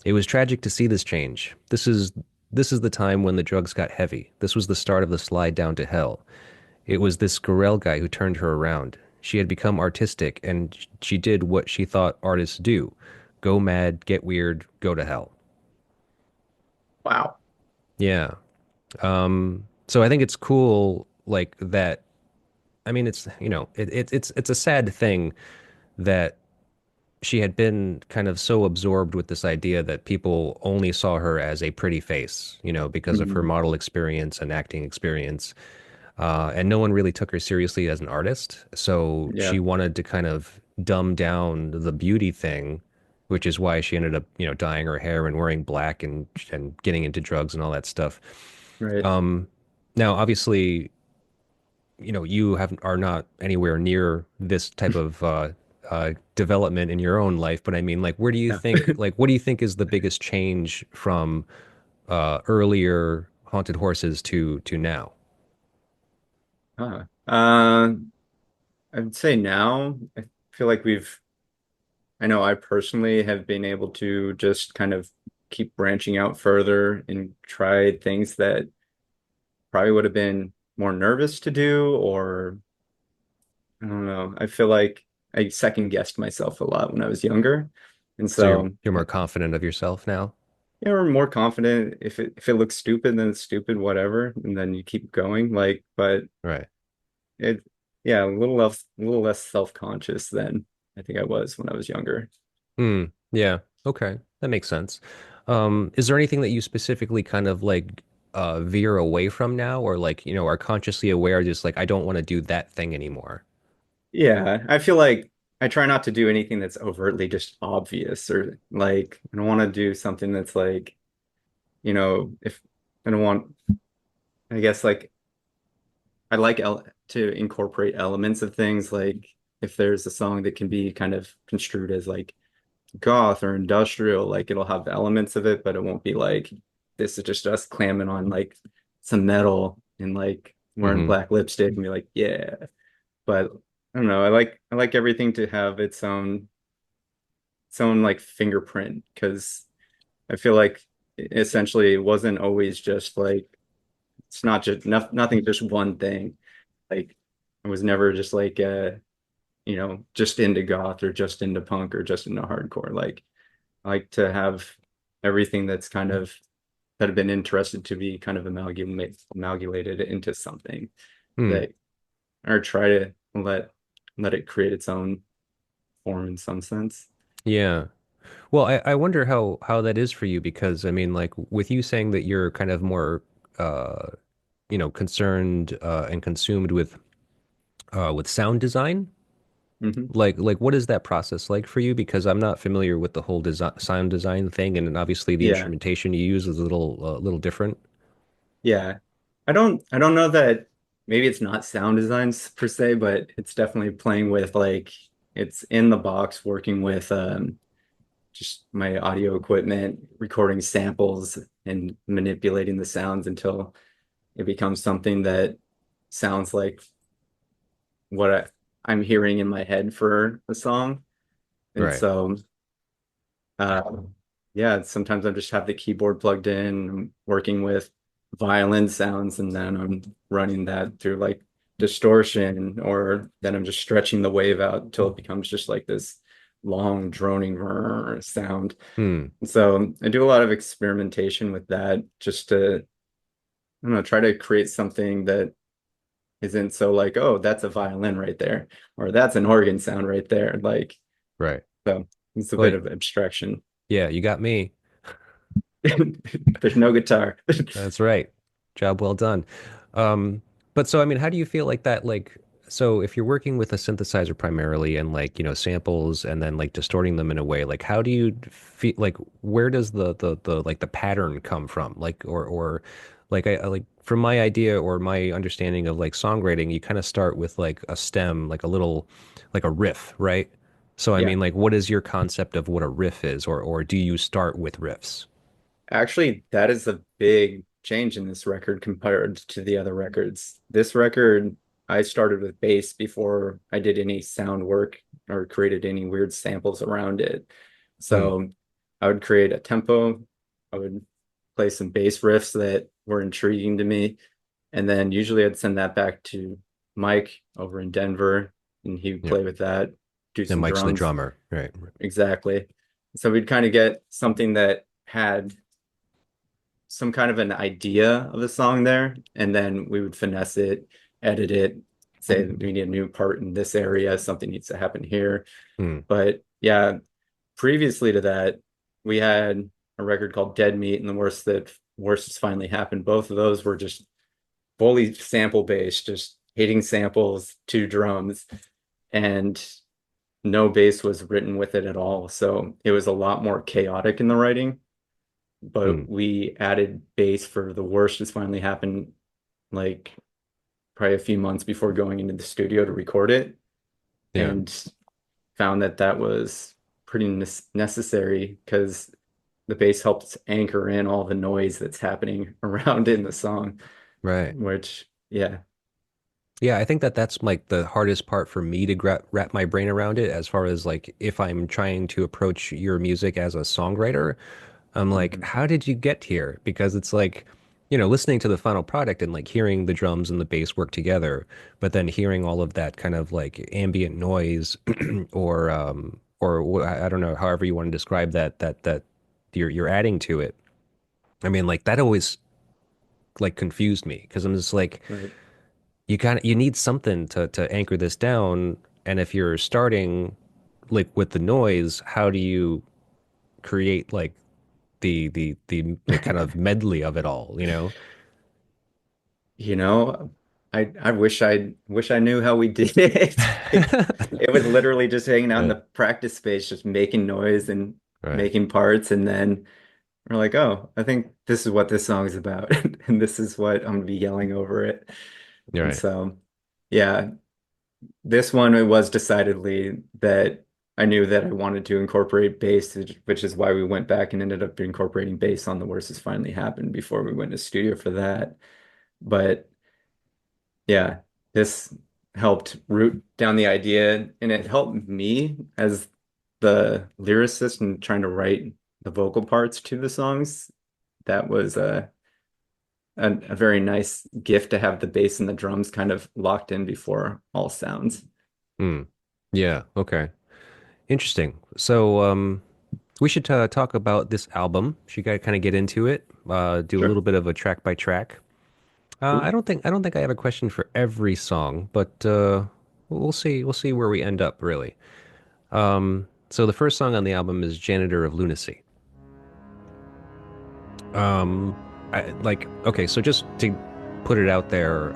It was tragic to see this change. This is the time when the drugs got heavy. This was the start of the slide down to hell. It was this Gorel guy who turned her around. She had become artistic, and she did what she thought artists do: go mad, get weird, go to hell." Wow. Yeah. So I think it's cool, like that. I mean, it's a sad thing that she had been kind of so absorbed with this idea that people only saw her as a pretty face, because of her Mhm. model experience and acting experience. And no one really took her seriously as an artist. So she Yeah. wanted to kind of dumb down the beauty thing, which is why she ended up, dyeing her hair and wearing black and getting into drugs and all that stuff. Right. Um, Now, obviously, you are not anywhere near this type of development in your own life. But I mean, like, Yeah. what do you think is the biggest change from earlier haunted horses to now? Huh. I'd say now, I feel like I know I personally have been able to just kind of keep branching out further and try things that probably would have been more nervous to do, or I don't know. I feel like I second guessed myself a lot when I was younger. And So you're so, you're more confident of yourself now? yeah, we're more confident. If it looks stupid, then it's stupid, whatever. And then you keep going. Like, but Right. it, yeah, a little less self-conscious than I think I was when I was younger. Hmm. Yeah. Okay. That makes sense. Is there anything that you specifically kind of like veer away from now, or like, are consciously aware, just like I don't want to do that thing anymore? Yeah, I feel like I try not to do anything that's overtly just obvious or like I don't want to do something that's like, if I don't want, I guess like I like el to incorporate elements of things like if there's a song that can be kind of construed as like goth or industrial, like it'll have elements of it, but it won't be like this is just us clamming on like some metal and like wearing Hmm. black lipstick and be like, yeah. But I don't know. I like everything to have its own like fingerprint because I feel like essentially it wasn't always just like it's not just nothing just one thing. Like I was never just like just into goth or just into punk or just into hardcore. Like I like to have everything that's kind of that have been interested to be kind of amalgamated into something Hmm. that or try to let it create its own form in some sense. Yeah. Well, I wonder how that is for you because I mean, like with you saying that you're kind of more uh, concerned and consumed with sound design. Hmm. Like what is that process like for you? Because I'm not familiar with the whole design sound design thing, and obviously the Yeah. instrumentation you use is a little different. Yeah. I don't know that maybe it's not sound designs per se, but it's definitely playing with like it's in the box working with just my audio equipment, recording samples and manipulating the sounds until it becomes something that sounds like what I'm hearing in my head for a song. And Right. so Uh, yeah, sometimes I just have the keyboard plugged in, I'm working with violin sounds, and then I'm running that through like distortion, or then I'm just stretching the wave out until it becomes just like this long droning sound. Hmm. So I do a lot of experimentation with that just to, I don't know, try to create something that isn't so like, oh, that's a violin right there, or that's an organ sound right there. Like, Right. so it's a Well, bit of abstraction. yeah, you got me. There's no guitar. That's right. Job well done. Um, but so I mean, how do you feel like that? Like, so if you're working with a synthesizer primarily and like, samples and then like distorting them in a way, like how do you feel like where does the like the pattern come from? Like or like I like from my idea or my understanding of like songwriting, you kind of start with like a stem, like a little like a riff, right? So I Yeah. mean, like what is your concept of what a riff is, or do you start with riffs? Actually, that is a big change in this record compared to the other records. This record, I started with bass before I did any sound work or created any weird samples around it. Hmm. So I would create a tempo, I would play some bass riffs that were intriguing to me, and then usually I'd send that back to Mike over in Denver, and he would Yeah. play with that, do And some Mike's the drums. drummer, right? Exactly. So we'd kind of get something that had some kind of an idea of the song there, and then we would finesse it, edit it, say we need a new part in this area, something needs to happen here. Hmm. But yeah, previously to that, we had a record called Dead Meat and the Worst Has Finally Happened. Both of those were just fully sample based, just hitting samples, two drums, and no bass was written with it at all. So it was a lot more chaotic in the writing, Hmm. but we added bass for The Worst Has Finally Happened, like probably a few months before going into the studio to record it, Yeah. and found that that was pretty necessary because the bass helps anchor in all the noise that's happening around in the song, Right. which, yeah. Yeah, I think that that's like the hardest part for me to wrap my brain around it as far as like if I'm trying to approach your music as a songwriter, I'm like, Mhm. how did you get here? Because it's like, listening to the final product and like hearing the drums and the bass work together, but then hearing all of that kind of like ambient noise or I don't know, however you want to describe that you're adding to it. I mean, like that always like confused me because I'm just like Right. you need something to anchor this down. And if you're starting like with the noise, how do you create like the like kind of medley of it all, you know? You know, I wish I knew how we did it. It was literally just hanging out in Yeah, the practice space, just making noise and right. making parts, and then we're like, oh, I think this is what this song is about, and this is what I'm gonna be yelling over it. You're And right. so, yeah, this one it was decidedly that I knew that I wanted to incorporate bass, which is why we went back and ended up incorporating bass on The Worst Has Finally Happened before we went to studio for that. But yeah, this helped root down the idea, and it helped me as the lyricist and trying to write the vocal parts to the songs. That was a very nice gift to have the bass and the drums kind of locked in before all sounds. Hmm. Yeah, okay. Interesting. So, we should talk about this album. Should kind of get into it, do a Sure. little bit of a track by track. Cool. I don't think I have a question for every song, but we'll see where we end up really. So the first song on the album is Janitor of Lunacy. Um, okay, so just to put it out there,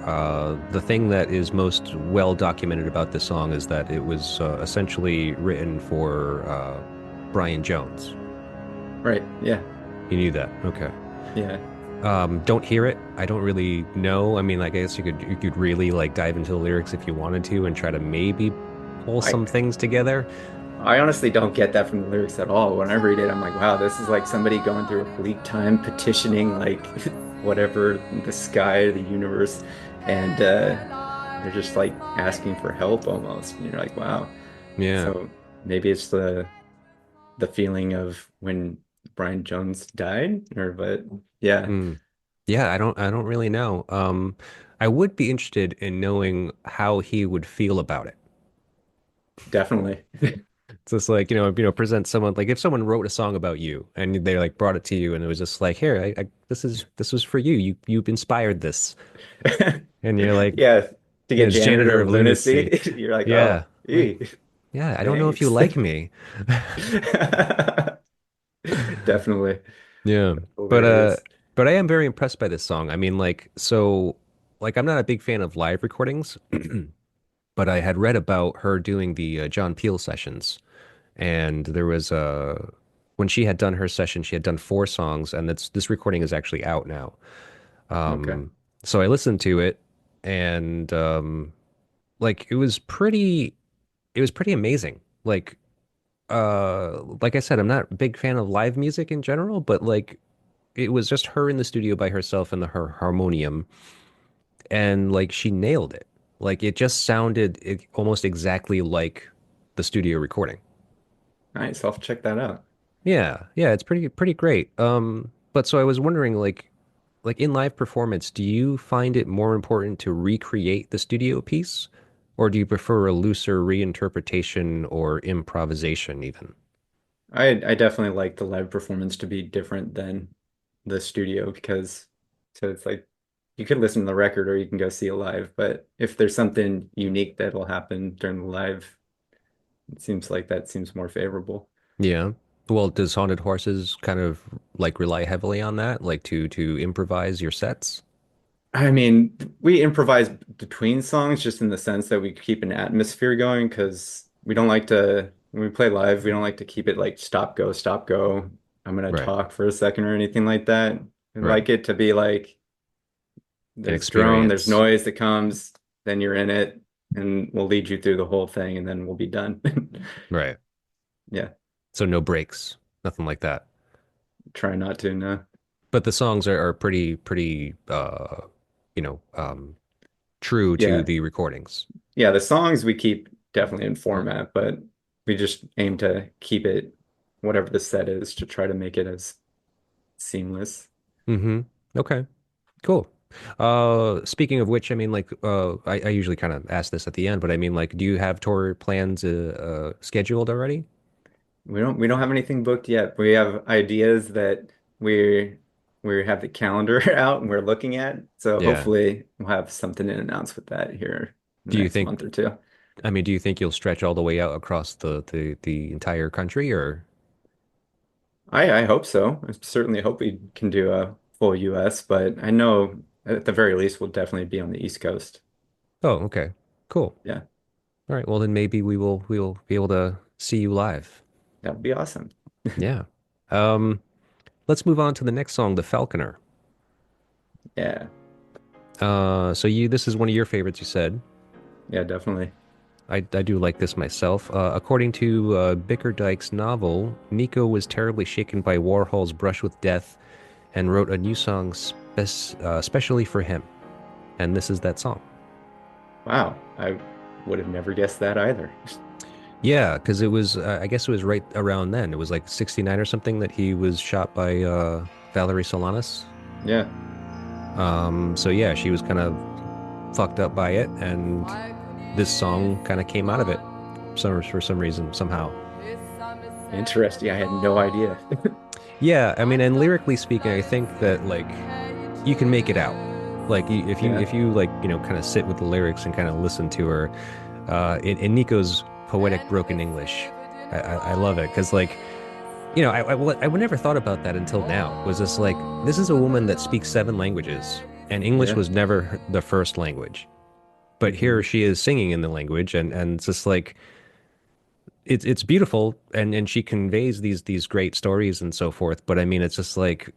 the thing that is most well documented about this song is that it was essentially written for Brian Jones. Right. Yeah. You knew that, okay? Yeah. Don't hear it. I don't really know. I mean, I guess you could really like dive into the lyrics if you wanted to and try to maybe pull I some things together. I honestly don't get that from the lyrics at all. When I read it, I'm like, wow, this is like somebody going through a bleak time, petitioning like whatever, the sky, the universe, and they're just like asking for help almost. And you're like, wow. Yeah. So maybe it's the feeling of when Brian Jones died, or but yeah, Mm. Yeah, I don't really know. I would be interested in knowing how he would feel about it. definitely. It's just like, present someone like if someone wrote a song about you and they like brought it to you and it was just like, here, this was for you. You've inspired this. And you're like, Yeah, to get it's janitor janitor of of lunacy. lunacy, you're like, Yeah. oh, Like, ee, yeah, I don't know if you thanks. like me. Definitely. Yeah. That's But hilarious. but I am very impressed by this song. I mean, like I'm not a big fan of live recordings, but I had read about her doing the John Peel sessions. And there was when she had done her session, she had done 4 songs, and this recording is actually out now. Okay. So I listened to it, and like it was pretty amazing. Like I said, I'm not a big fan of live music in general, but like it was just her in the studio by herself and her harmonium, and like she nailed it. Like it just sounded almost exactly like the studio recording. Nice. I'll have to check that out. Yeah, yeah, it's pretty great. But so I was wondering, like in live performance, do you find it more important to recreate the studio piece, or do you prefer a looser reinterpretation or improvisation even? I definitely like the live performance to be different than the studio because so it's like you could listen to the record or you can go see it live, but if there's something unique that'll happen during the live, it seems like that seems more favorable. Yeah. Well, does Haunted Horses kind of like rely heavily on that, like to improvise your sets? I mean, we improvise between songs just in the sense that we keep an atmosphere going because we don't like to, when we play live, we don't like to keep it like stop, go, stop, go. I'm gonna Right, talk for a second or anything like that. We right. like it to be like An there's drone, there's experience. noise that comes, then you're in it, and we'll lead you through the whole thing and then we'll be done. Right. Yeah, So no breaks, nothing like that. try not to, no. But the songs are pretty you know, true to Yeah. the recordings. Yeah, the songs we keep definitely in format, but we just aim to keep it whatever the set is to try to make it as seamless. Mm-hmm. Okay, cool. Speaking of which, I mean, like, I usually kind of ask this at the end, but I mean, like, do you have tour plans scheduled already? We don't have anything booked yet. We have ideas that we have the calendar out and we're looking at. So Yeah. hopefully we'll have something to announce with that here in the Do you next think, month or two. I mean, do you think you'll stretch all the way out across the entire country or? I hope so. I certainly hope we can do a full US, but I know at the very least we'll definitely be on the East Coast. Oh, okay. Cool. Yeah, All right. Well, then maybe we'll be able to see you live. that would be awesome. Yeah. Um, let's move on to the next song, The Falconer. Yeah, So this is one of your favorites, you said. yeah, definitely. I do like this myself. According to Bickerdike's novel, Nico was terribly shaken by Warhol's brush with death and wrote a new song specially for him. And this is that song. Wow, I would have never guessed that either. Yeah, because it was, I guess it was right around then. It was like 69 or something that he was shot by Valerie Solanas. Yeah, So yeah, she was kind of fucked up by it, and this song kind of came out of it for some reason, somehow. interesting. I had no idea. Yeah, I mean, and lyrically speaking, I think that like you can make it out. Like Yeah. if you like kind of sit with the lyrics and kind of listen to her, in Nico's poetic broken English, I love it because like I would never thought about that until now. Was this like this is a woman that speaks 7 languages, and English Yeah. was never the first language, but Hmm. here she is singing in the language, and it's just like it's beautiful, and she conveys these great stories and so forth. But I mean, it's just like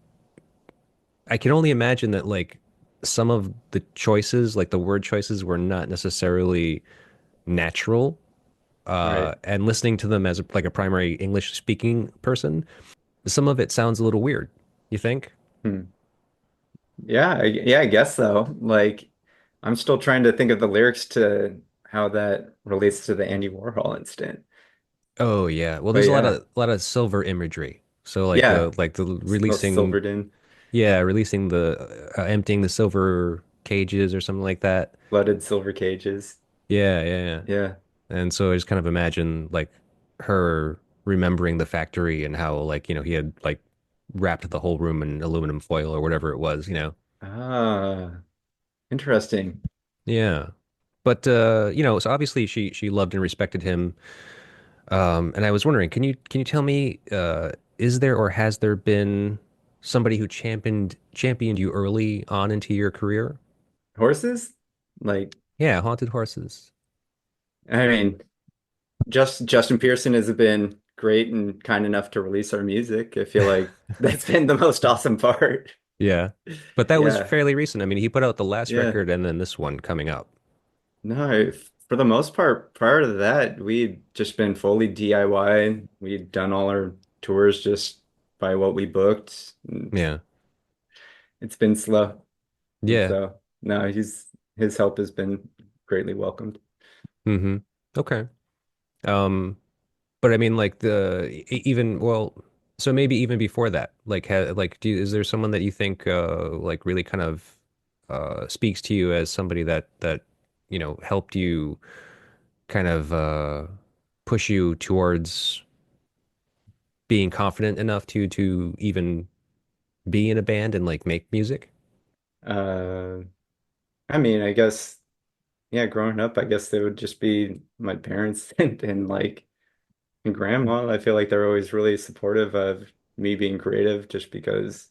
I can only imagine that like some of the choices, like the word choices, were not necessarily natural. Right. And listening to them as like a primary English speaking person, some of it sounds a little weird. You think? Hmm. Yeah, yeah, I guess so. Like, I'm still trying to think of the lyrics to how that relates to the Andy Warhol incident. Oh yeah. Well, But there's yeah, a lot of silver imagery. So yeah, like the all releasing, silvered in, yeah, releasing the emptying the silver cages or something like that. flooded silver cages. Yeah, yeah, yeah. Yeah. And so I just kind of imagine like her remembering the factory and how like, he had like wrapped the whole room in aluminum foil or whatever it was, you know. Ah, interesting. Yeah. But so obviously she loved and respected him. And I was wondering, can you tell me, is there or has there been somebody who championed you early on into your career? Horses? Like, Yeah, haunted horses. I mean, Justin Pearson has been great and kind enough to release our music. I feel like that's been the most awesome part. Yeah. But that was Yeah, fairly recent. I mean, he put out the last yeah. record and then this one coming up. No, for the most part, prior to that, we'd just been fully DIY. We'd done all our tours just by what we booked. Yeah. It's been slow. And Yeah. so, no, his help has been greatly welcomed. hmm Okay. Um, but I mean, like even well, so maybe even before that, like, is there someone that you think like really kind of speaks to you as somebody that helped you kind of push you towards being confident enough to even be in a band and like make music? Uh, I mean, I guess, yeah, growing up, I guess they would just be my parents and like and grandma. I feel like they're always really supportive of me being creative just because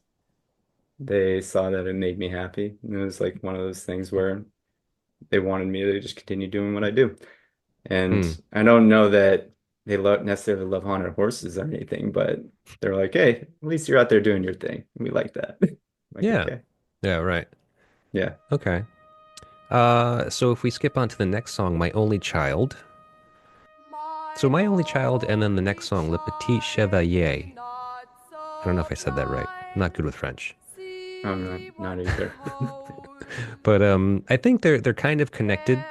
they saw that it made me happy. And it was like one of those things where they wanted me to just continue doing what I do. And Hmm. I don't know that they necessarily love haunted horses or anything, but they're like, hey, at least you're out there doing your thing. We like that. Like, Yeah. okay. Yeah, right. Yeah. Okay. So if we skip on to the next song, My Only Child. So My Only Child, and then the next song, Le Petit Chevalier. I don't know if I said that right. I'm not good with French. I'm not either. But I think they're kind of connected.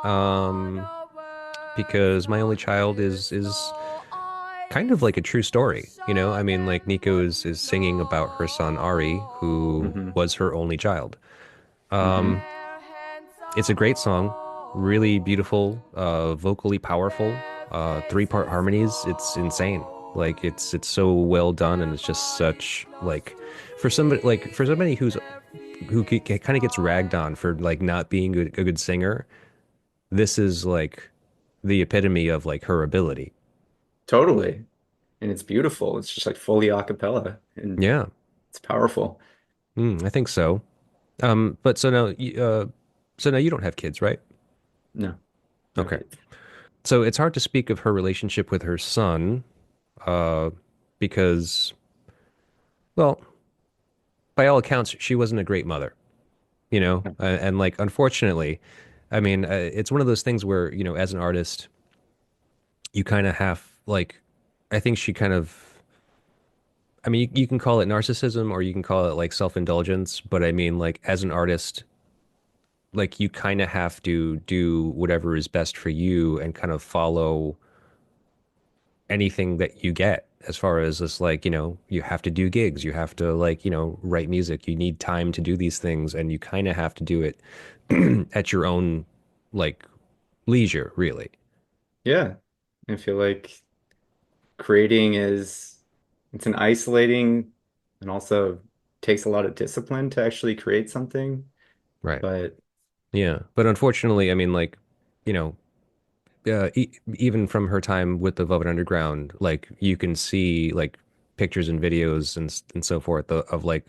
Um, because My Only Child is kind of like a true story, you know? I mean, like Nico is singing about her son Ari, who Hmm. was her only child. Hmm. Um, it's a great song, really beautiful, vocally powerful, three-part harmonies. It's insane. Like it's so well done, and it's just such like for somebody who kind of gets ragged on for like not being a good singer. This is like the epitome of like her ability. Totally. And it's beautiful. It's just like fully a cappella and Yeah, it's powerful. I think so. But so now you don't have kids, right? No, no Okay. kids. So it's hard to speak of her relationship with her son, uh, because, well, by all accounts, she wasn't a great mother, you know? No. And like, unfortunately, I mean, it's one of those things where, as an artist, you kind of have, like, I think she kind of, I mean, you can call it narcissism or you can call it like self-indulgence, but I mean, like, as an artist, like, you kind of have to do whatever is best for you and kind of follow anything that you get as far as this like you have to do gigs, you have to like write music, you need time to do these things, and you kind of have to do it at your own like leisure, really. Yeah. I feel like creating it's an isolating and also takes a lot of discipline to actually create something. Right. But Yeah, but unfortunately, I mean, like, you know even from her time with the Velvet Underground, like you can see like pictures and videos and so forth of like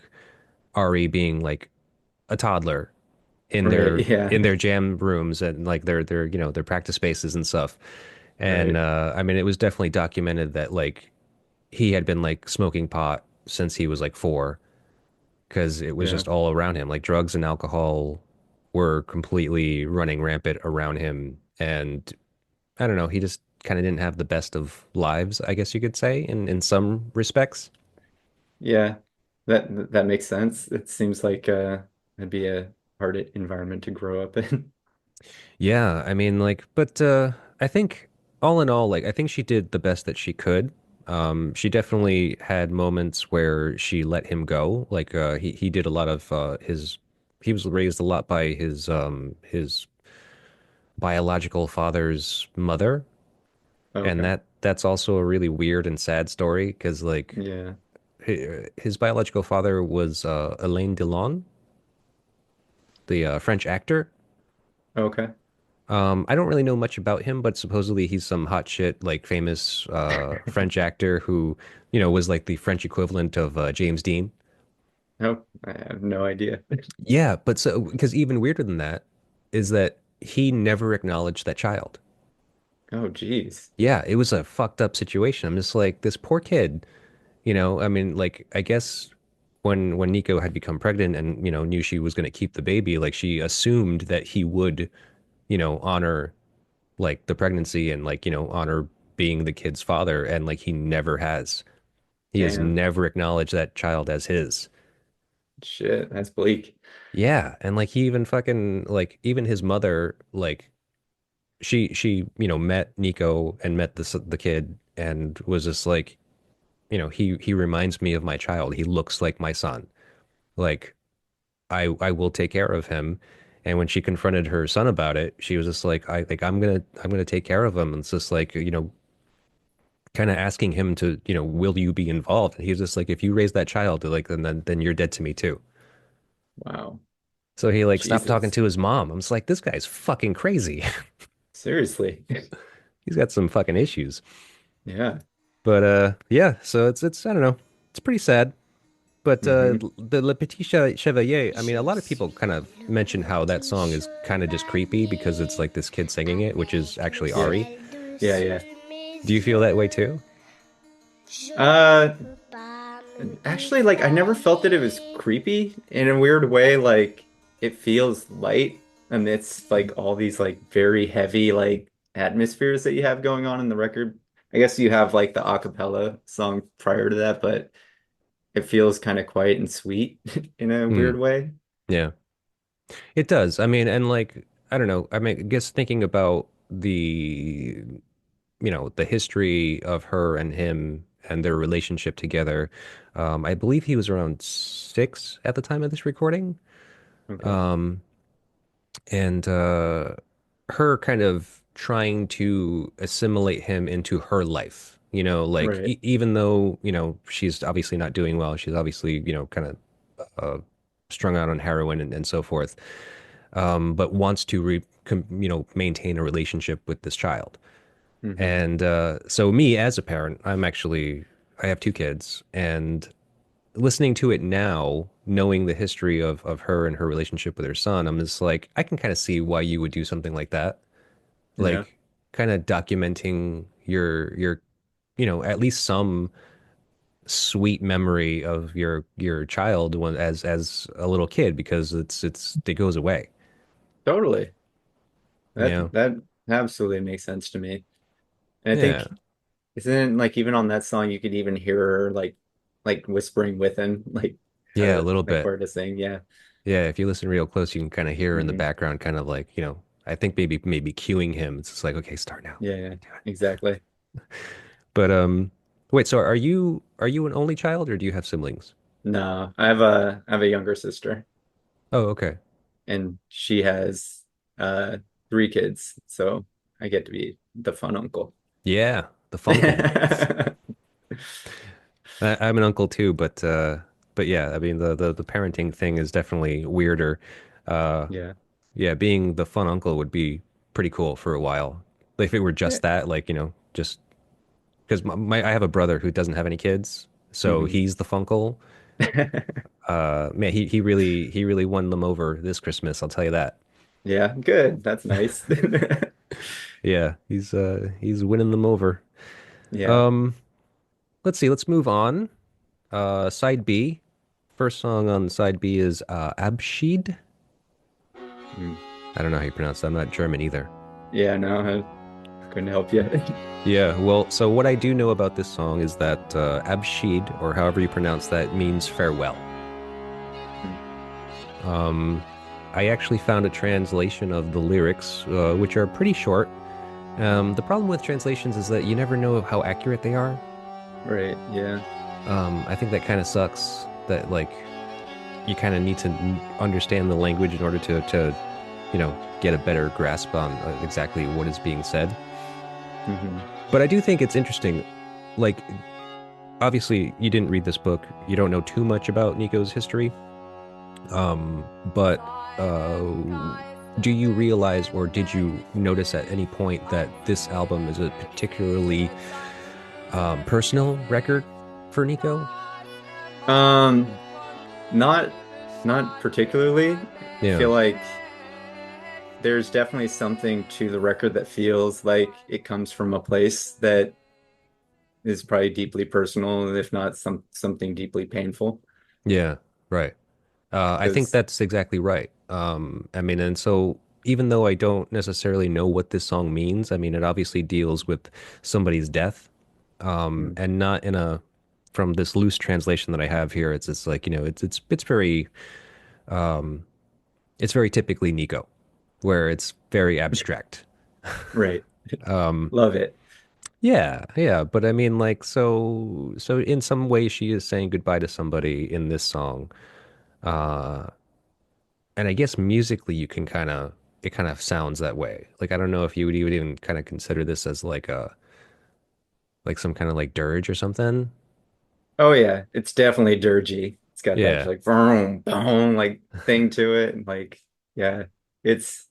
Ari being like a toddler in right, their yeah, jam rooms and like their their practice spaces and stuff. And right. I mean, it was definitely documented that like he had been like smoking pot since he was like 4, because it was Yeah. just all around him. Like drugs and alcohol were completely running rampant around him. And I don't know, he just kind of didn't have the best of lives, I guess you could say, in some respects. Yeah. That makes sense. It seems like it'd be a hard environment to grow up in. Yeah, I mean, like, but I think all in all, like, I think she did the best that she could. She definitely had moments where she let him go. Like, he did a lot of he was raised a lot by his biological father's mother. And Okay. that's also a really weird and sad story because like Yeah. his biological father was Alain Delon, the French actor. Okay. I don't really know much about him, but supposedly he's some hot shit, like famous French actor who, was like the French equivalent of James Dean. Oh, I have no idea. Yeah, but so because even weirder than that is that he never acknowledged that child. Oh, geez. Yeah, it was a fucked up situation. I'm just like this poor kid, I mean, like I guess when Nico had become pregnant and, knew she was going to keep the baby, like she assumed that he would, honor like the pregnancy and like, honor being the kid's father and like he never has. He has Damn. never acknowledged that child as his. Shit, that's bleak. Yeah, and like he even fucking like even his mother like she met Nico and met the kid and was just like he reminds me of my child. He looks like my son. Like I will take care of him. And when she confronted her son about it, she was just like, I'm gonna take care of him. And it's just like, kind of asking him to, will you be involved? And he was just like, if you raise that child, like then you're dead to me too. Wow. So he like stopped talking Jesus. to his mom. I'm just like, this guy's fucking crazy. Seriously. He's got some fucking issues. Yeah. But yeah, so it's I don't know. It's pretty sad. But Hmm. the Le Petit Chevalier, I mean, a lot of people kind of mention how that song is kind of just creepy because it's like this kid singing it, which is actually Yeah. Ari. Yeah, yeah. Do you feel that way too? Uh, Actually, like I never felt that it was creepy in a weird way. Like it feels light amidst like all these like very heavy like atmospheres that you have going on in the record. I guess you have like the a cappella song prior to that, but it feels kind of quiet and sweet in a Hmm. weird way. Yeah, it does. I mean, and like, I don't know. I mean, I guess thinking about the history of her and him and their relationship together, I believe he was around 6 at the time of this recording. Okay. Um, and her kind of trying to assimilate him into her life. Like Right. even though, she's obviously not doing well, she's obviously, kind of strung out on heroin and so forth, but wants to maintain a relationship with this child. Hmm. And so me as a parent, I have 2 kids, and listening to it now, knowing the history of her and her relationship with her son, I'm just like, I can kind of see why you would do something like that. Yeah. Like kind of documenting your at least some sweet memory of your child when as a little kid because it goes away. Totally. Yeah. That absolutely makes sense to me. And I Yeah. think isn't it, like even on that song you could even hear her like whispering with him, like how Yeah, a to little like bit. where to sing. Yeah. Yeah, if you listen real close, you can kind of hear her in the Hmm. background, kind of like, I think maybe cueing him. It's just like, okay, start now. Yeah, yeah, Do it. exactly. But wait, so are you an only child or do you have siblings? No, I have a younger sister Oh, okay. and she has uh 3 kids, so I get to be the fun uncle. Yeah, the funkle. I'm an uncle too, but yeah, I mean the parenting thing is definitely weirder. Uh Yeah. yeah, being the fun uncle would be pretty cool for a while. Like if it were Yeah. just that, like, just because I have a brother who doesn't have any kids, so Hmm. he's the funkle. Man, he really won them over this Christmas, I'll tell you that. Yeah, good. That's nice. Yeah, he's winning them over. Yeah. Um, let's see, let's move on. Side B. First song on side B is Abschied. Mm. I don't know how you pronounce that. I'm not German either. Yeah, no, I couldn't help you. Yeah, well, so what I do know about this song is that Abschied, or however you pronounce that, means farewell. Um, I actually found a translation of the lyrics, which are pretty short. The problem with translations is that you never know how accurate they are. Right, yeah. I think that kind of sucks that like you kind of need to understand the language in order to get a better grasp on exactly what is being said. Hmm. But I do think it's interesting. Like, obviously, you didn't read this book. You don't know too much about Nico's history. But do you realize, or did you notice at any point that this album is a particularly personal record for Nico? Um, not not particularly. I Yeah, feel like there's definitely something to the record that feels like it comes from a place that is probably deeply personal, if not something deeply painful. yeah, right. I think Because that's exactly right. I mean, and so even though I don't necessarily know what this song means, I mean, it obviously deals with somebody's death, and not in a from this loose translation that I have here. It's like it's very typically Nico, where it's very abstract. right, Um, love it. yeah, yeah, but I mean, like, so in some way, she is saying goodbye to somebody in this song. Uh, and I guess musically, you can it kind of sounds that way. Like, I don't know if you would even kind of consider this as like some kind of like dirge or something. Oh yeah, it's definitely dirgy. It's got that Yeah, like boom, boom, like thing to it. And like, yeah, it's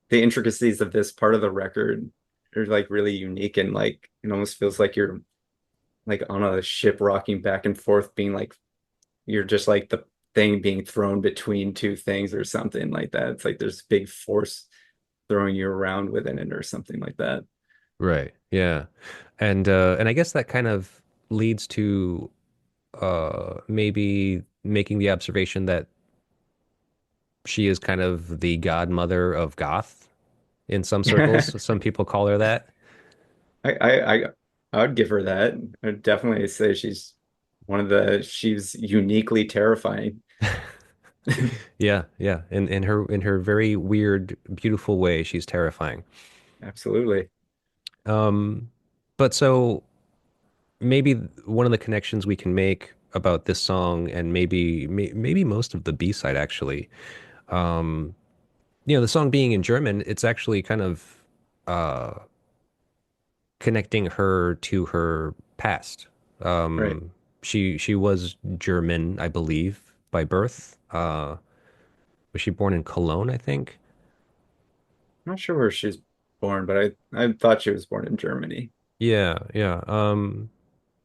the intricacies of this part of the record are like really unique and like it almost feels like you're like on a ship rocking back and forth, being like you're just like the thing being thrown between two things or something like that. It's like there's big force throwing you around within it or something like that. right. Yeah. And I guess that kind of leads to maybe making the observation that she is kind of the godmother of goth in some circles. Some people call her that. I, I I I would give her that. I'd definitely say she's uniquely terrifying. Yeah, yeah. In her very weird, beautiful way, she's terrifying. Absolutely. Um, but so maybe one of the connections we can make about this song and maybe most of the B-side actually, um, the song being in German, it's actually kind of uh connecting her to her past. Right. She was German, I believe, by birth. Was she born in Cologne, I think? I'm not sure where she's born, but I thought she was born in Germany. Yeah, yeah.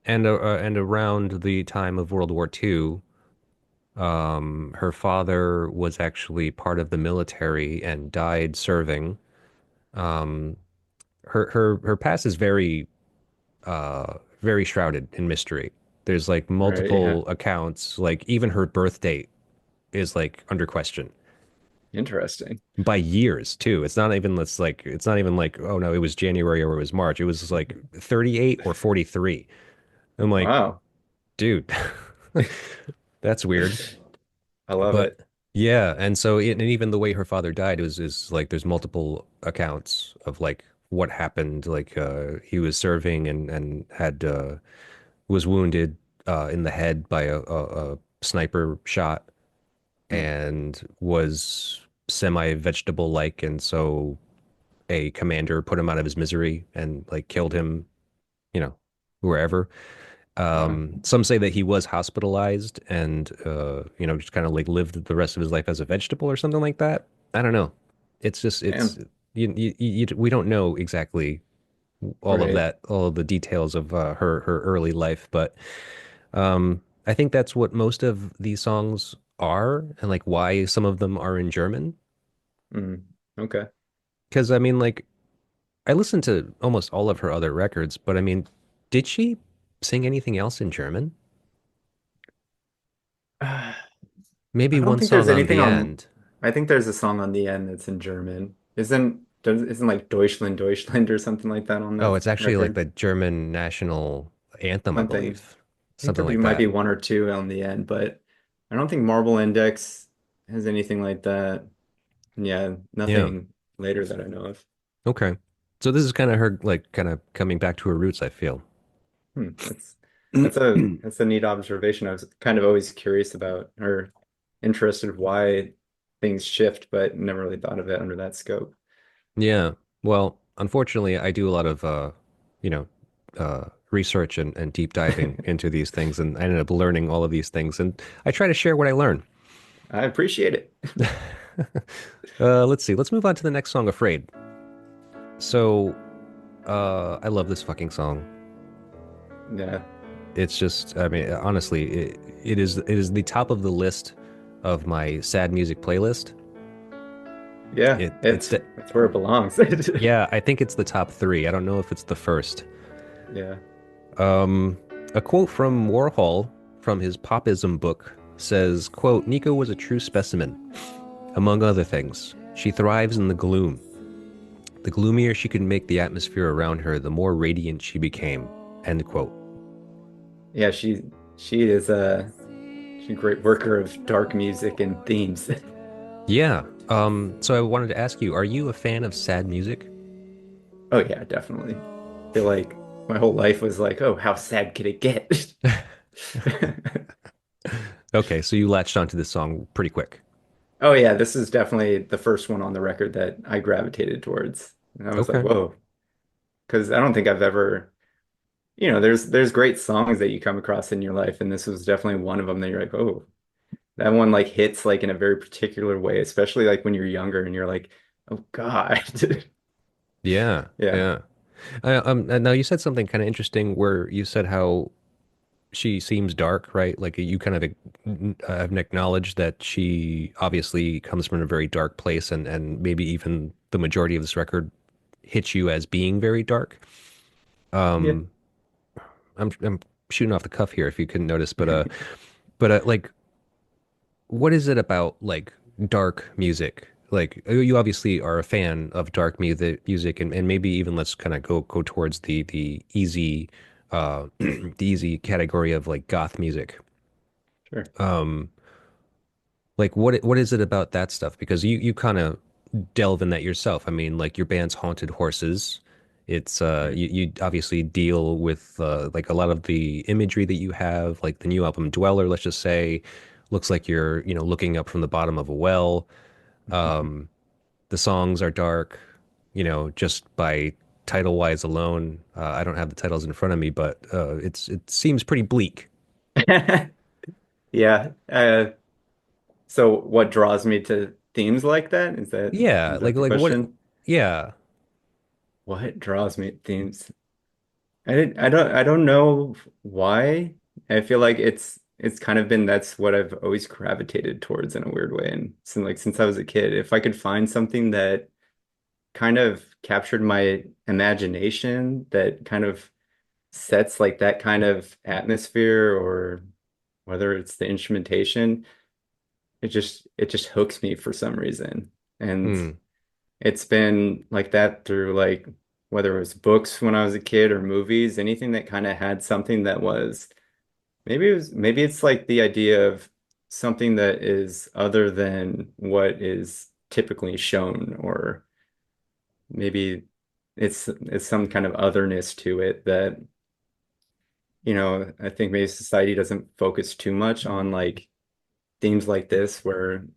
And around the time of World War II, her father was actually part of the military and died serving. Um, her past is very shrouded in mystery. There's like Right. Yeah. multiple accounts, like even her birth date is like under question Interesting. by years too. It's not even like, oh no, it was January or it was March. It was like 38 or 43. I'm like, Wow. dude, that's weird. I love But it. yeah, and so and even the way her father died was is like there's multiple accounts of like what happened. Like he was serving and had was wounded in the head by a sniper shot Hmm. and was semi-vegetable like, and so a commander put him out of his misery and like killed him, you know, wherever. Wow. Some say that he was hospitalized and just kind of like lived the rest of his life as a vegetable or something like that. I don't know. It's just it's Damn. we don't know exactly all of Right. that, all of the details of her early life, but I think that's what most of these songs are, and like why some of them are in German. Mm. Okay. Because I mean, like I listened to almost all of her other records, but I mean, did she sing anything else in German? Maybe I don't one think there's song on anything the on. end. I think there's a song on the end that's in German. Isn't like Deutschland, Deutschland or something like that on Oh, that it's actually like record? the German national anthem, I Something. believe. I think Something there like might be that. one or two on the end, but I don't think Marble Index has anything like that. Yeah, Yeah. nothing later that I know of. Okay. So this is kind of her like kind of coming back to her roots, I feel. Hmm. That's a neat observation. I was kind of always curious about or interested why things shift, but never really thought of it under that scope. Yeah. Well, unfortunately, I do a lot of research and deep diving into these things, and I ended up learning all of these things, and I try to share what I learn. I appreciate it. Let's see. Let's move on to the next song, Afraid. So, I love this fucking song. Yeah. It's just, I mean, honestly, it is the top of the list of my sad music playlist. Yeah. It's the It's where it belongs. Yeah, I think it's the top three. I don't know if it's the first. Yeah. Um, a quote from Warhol from his Popism book says, quote, Nico was a true specimen, among other things. She thrives in the gloom. The gloomier she could make the atmosphere around her, the more radiant she became. End quote. Yeah, she is she's a great worker of dark music and themes. Yeah. So I wanted to ask you, are you a fan of sad music? Oh yeah, definitely. I feel like my whole life was like, oh, how sad could it get? Okay, so you latched onto this song pretty quick. Oh yeah, this is definitely the first one on the record that I gravitated towards. And I was like, Okay. whoa, because I don't think I've ever, there's great songs that you come across in your life, and this was definitely one of them that you're like, oh, that one like hits like in a very particular way, especially like when you're younger and you're like, oh God. Yeah, Yeah. yeah. And now you said something kind of interesting where you said how she seems dark, right? Like you kind of have acknowledged that she obviously comes from a very dark place, and maybe even the majority of this record hits you as being very dark. Yeah. Um, I'm shooting off the cuff here, if you couldn't notice, but like, what is it about like dark music? Like you obviously are a fan of dark music, and maybe even let's kind of go towards the easy the easy category of like goth music. Sure. Um, like what is it about that stuff? Because you kind of delve in that yourself. I mean, like your band's Haunted Horses. It's Right. you obviously deal with like a lot of the imagery that you have, like the new album Dweller, let's just say, looks like you're, looking up from the bottom of a well. Um, the songs are dark, just by title wise alone. I don't have the titles in front of me, but it seems pretty bleak. Yeah. So what draws me to themes like that? Yeah, Is like that the like what? question? Yeah, What draws me to themes? I don't know why. I feel like it's kind of been that's what I've always gravitated towards in a weird way. And since I was a kid, if I could find something that kind of captured my imagination, that kind of sets like that kind of atmosphere, or whether it's the instrumentation, it just hooks me for some reason. And mm, it's been like that through like whether it was books when I was a kid or movies, anything that kind of had something that was maybe it's like the idea of something that is other than what is typically shown, or maybe it's some kind of otherness to it that, I think maybe society doesn't focus too much on like themes like this, where I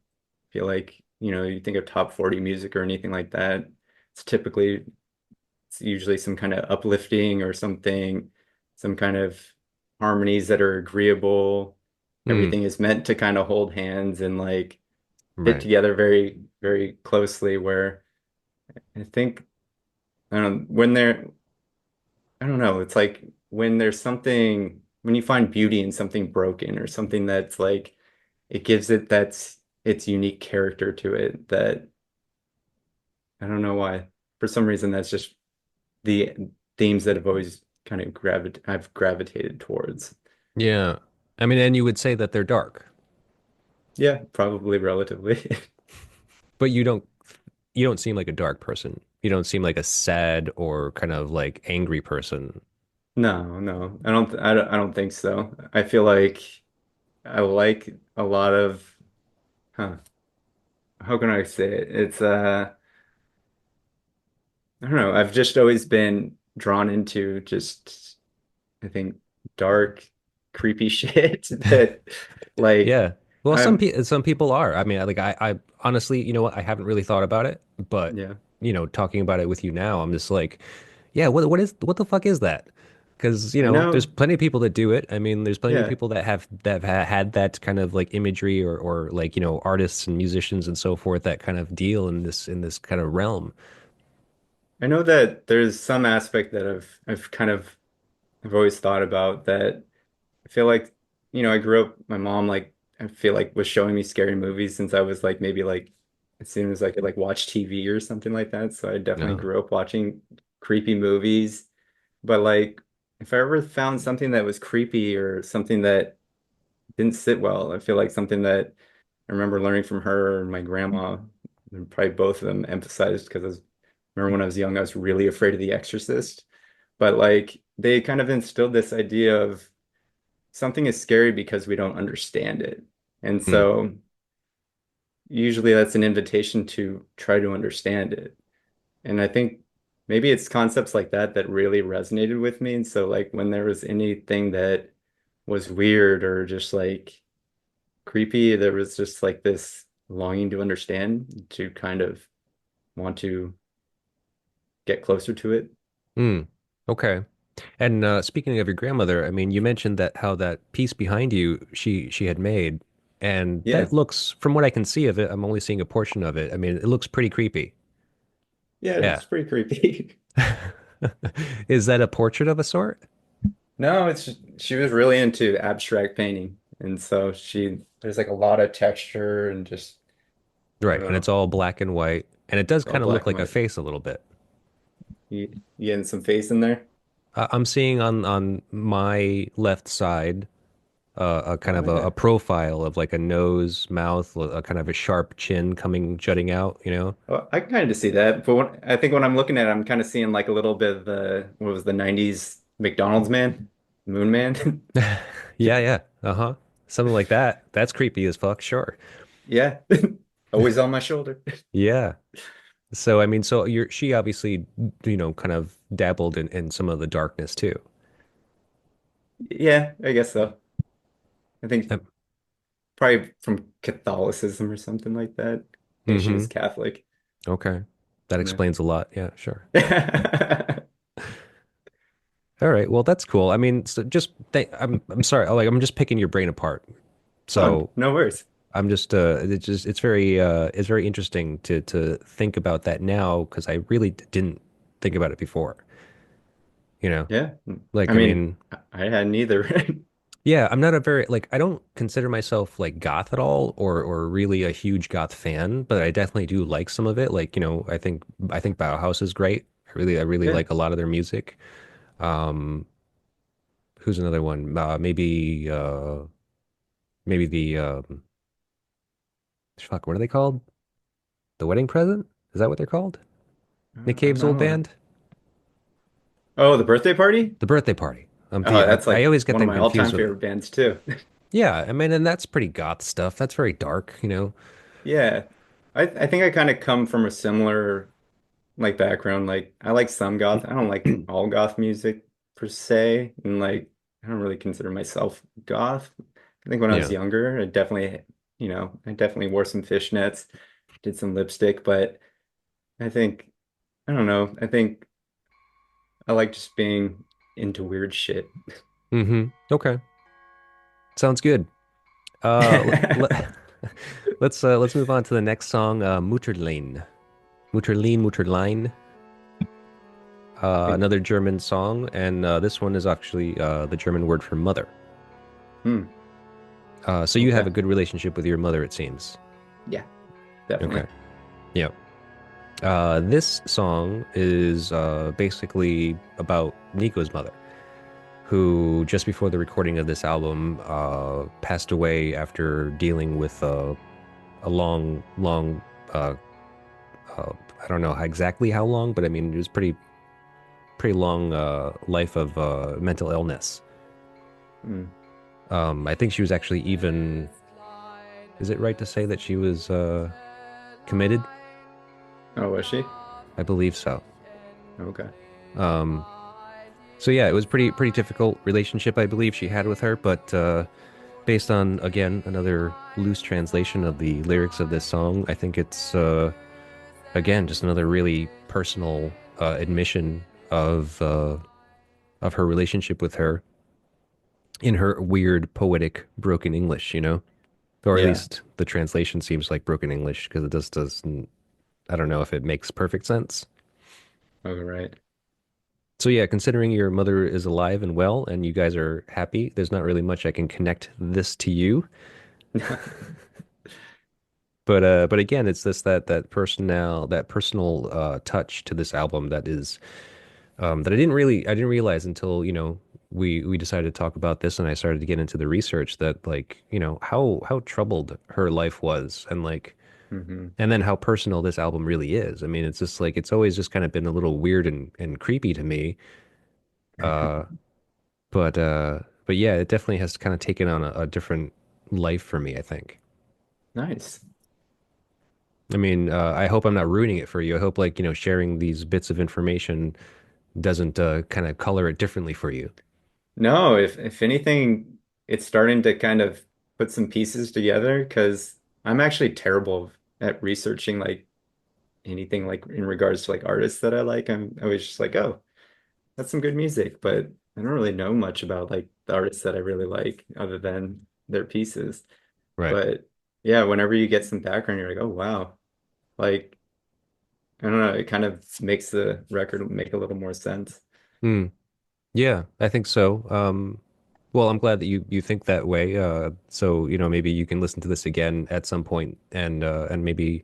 feel like, you think of top 40 music or anything like that, it's usually some kind of uplifting or something, some kind of harmonies that are agreeable. mm, Everything is meant to kind of hold hands and like fit right. together very, very closely. Where I think, I don't know, I don't know, it's like when you find beauty in something broken, or something that's like, it gives it its unique character to it, that I don't know why. For some reason, that's just the themes that have always kind of I've gravitated towards. Yeah. I mean, and you would say that they're dark, Yeah, probably relatively. but you don't seem like a dark person. You don't seem like a sad or kind of like angry person. No, no, I don't think so. I feel like I like a lot of, huh, how can I say it? I don't know. I've just always been drawn into just, I think, dark, creepy shit that like Yeah. Well, I'm, some people are. I mean, I honestly, you know what? I haven't really thought about it, but yeah. talking about it with you now, I'm just like, Yeah, what the fuck is that? Because, I there's know. plenty of people that do it. I mean, there's plenty of Yeah. people that have had that kind of like imagery or like, artists and musicians and so forth that kind of deal in this kind of realm. I know that there's some aspect that I've always thought about that I feel like, I grew up, my mom like I feel like was showing me scary movies since I was like maybe like as soon as I could like watch TV or something like that. So I definitely No. grew up watching creepy movies. But like if I ever found something that was creepy or something that didn't sit well, I feel like something that I remember learning from her and my grandma, and probably both of them emphasized because remember when I was young, I was really afraid of The Exorcist. But like they kind of instilled this idea of something is scary because we don't understand it. And Hmm. so usually that's an invitation to try to understand it. And I think maybe it's concepts like that that really resonated with me. And so like when there was anything that was weird or just like creepy, there was just like this longing to understand, to kind of want to get closer to it. Hmm. Okay. And speaking of your grandmother, I mean, you mentioned that how that piece behind you she had made, and Yeah. that looks, from what I can see of it, I'm only seeing a portion of it. I mean, it looks pretty creepy. Yeah, Yeah. it's pretty creepy. Is that a portrait of a sort? No, she was really into abstract painting. And so there's like a lot of texture and just, I don't Right, and know, it's all black and white, and it does it's all kind of look black and like a white. face a little bit. You getting some face in there? I'm seeing on my left side a kind Oh of a yeah. profile of like a nose, mouth, a kind of a sharp chin coming jutting out, you know? Well, I can kind of see that. But I think when I'm looking at it, I'm kind of seeing like a little bit of the, what was the 90s McDonald's man? Moon Man? Yeah, yeah. Uh-huh. Something like that. That's creepy as fuck, sure. Yeah. Always on my shoulder. Yeah. So I mean, so she obviously, kind of dabbled in some of the darkness too. Yeah, I guess so. I think Um, probably from Catholicism or something like that. I think she mm-hmm. was Catholic. Okay. That Yeah. explains a lot. Yeah, sure. All right. Well, that's cool. I mean, so just I'm sorry. Like I'm just picking your brain apart. Oh, So no worries. I'm just it's very interesting to think about that now because I really didn't think about it before. You know, Yeah. I like I mean, mean, I had neither. yeah, I'm not a very like I don't consider myself like goth at all or really a huge goth fan, but I definitely do like some of it. Like, I think Bauhaus is great. I really Yeah. like a lot of their music. Um, who's another one? Maybe the fuck, what are they called? The Wedding Present? Is that what they're called? Nick I Cave's don't old know. band? Oh, the birthday party? The Birthday Party. Oh, I, that's I like always get one of them my confused all-time with. favorite bands too. Yeah, I mean, and that's pretty goth stuff. That's very dark. Yeah. I think I kind of come from a similar like background. Like I like some goth. I don't like all goth music per se. And like I don't really consider myself goth. I think when I was Yeah. younger, I definitely wore some fishnets, did some lipstick, but I think I don't know. I think I like just being into weird shit. Okay. Sounds good. Let's move on to the next song, Mutterlein. Mutterlein. Think, Another German song, and this one is actually the German word for mother. hmm, So you have okay. a good relationship with your mother, it seems. Yeah, Okay. definitely. Yeah. This song is basically about Nico's mother, who just before the recording of this album passed away after dealing with a long, long, uh, I don't know exactly how long, but I mean, it was pretty long life of mental illness. Hmm. I think she was actually even, is it right to say that she was committed? Oh, was she? I believe so. Okay. Um, so yeah, it was pretty difficult relationship I believe she had with her, but based on again another loose translation of the lyrics of this song, I think it's again just another really personal admission of uh, of her relationship with her in her weird poetic broken English, or at Yeah. least the translation seems like broken English because it just doesn't. I don't know if it makes perfect sense. Oh, right. So yeah, considering your mother is alive and well and you guys are happy, there's not really much I can connect this to you. But again, it's this that personal touch to this album that is that I didn't realize until, we decided to talk about this and I started to get into the research that like, how troubled her life was and like Hmm. and then how personal this album really is. I mean, it's just like it's always just kind of been a little weird and creepy to me. Uh but yeah, it definitely has kind of taken on a different life for me, I think. Nice. I mean, I hope I'm not ruining it for you. I hope like, sharing these bits of information doesn't kind of color it differently for you. No, if anything, it's starting to kind of put some pieces together because I'm actually terrible at researching like anything like in regards to like artists that I like. I was just like, oh, that's some good music, but I don't really know much about like the artists that I really like other than their pieces. Right. But yeah, whenever you get some background, you're like, oh wow. Like, I don't know, it kind of makes the record make a little more sense. Hmm. Yeah, I think so. Well, I'm glad that you think that way. So, maybe you can listen to this again at some point and maybe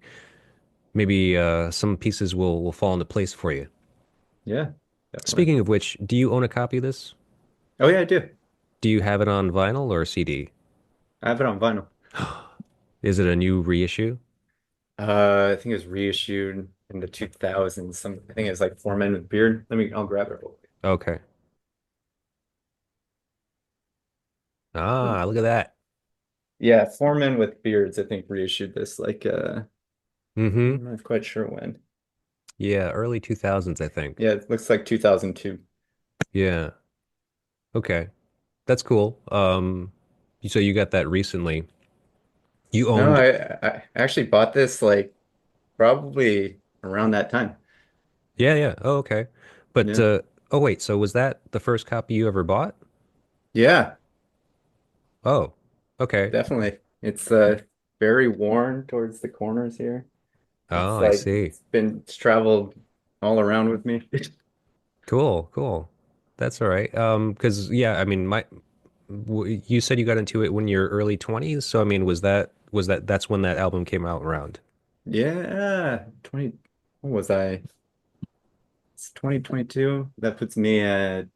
some pieces will fall into place for you. Yeah, definitely. Speaking of which, do you own a copy of this? Oh yeah, I do. Do you have it on vinyl or CD? I have it on vinyl. Is it a new reissue? I think it was reissued in the 2000s. I think it was like Four Men with Beard. I'll grab it real Okay. quick. Ah, look at that. Yeah, Four Men with Beards, I think reissued this like Mm-hmm. I'm not quite sure when. Yeah, early 2000s, I think. Yeah, it looks like 2002. Yeah. Okay. That's cool. So you got that recently. You No, owned, I actually bought this like probably around that time. yeah, yeah. Oh, okay. But Yeah. oh wait, so was that the first copy you ever bought? Yeah, Oh, okay. definitely. It's very worn towards the corners here. Oh, I see. It's traveled all around with me. Cool, cool. That's all right. Because yeah, I mean, you said you got into it when you're early 20s, so I mean, that's when that album came out around? Yeah, 20, what was I? It's 2022. That puts me at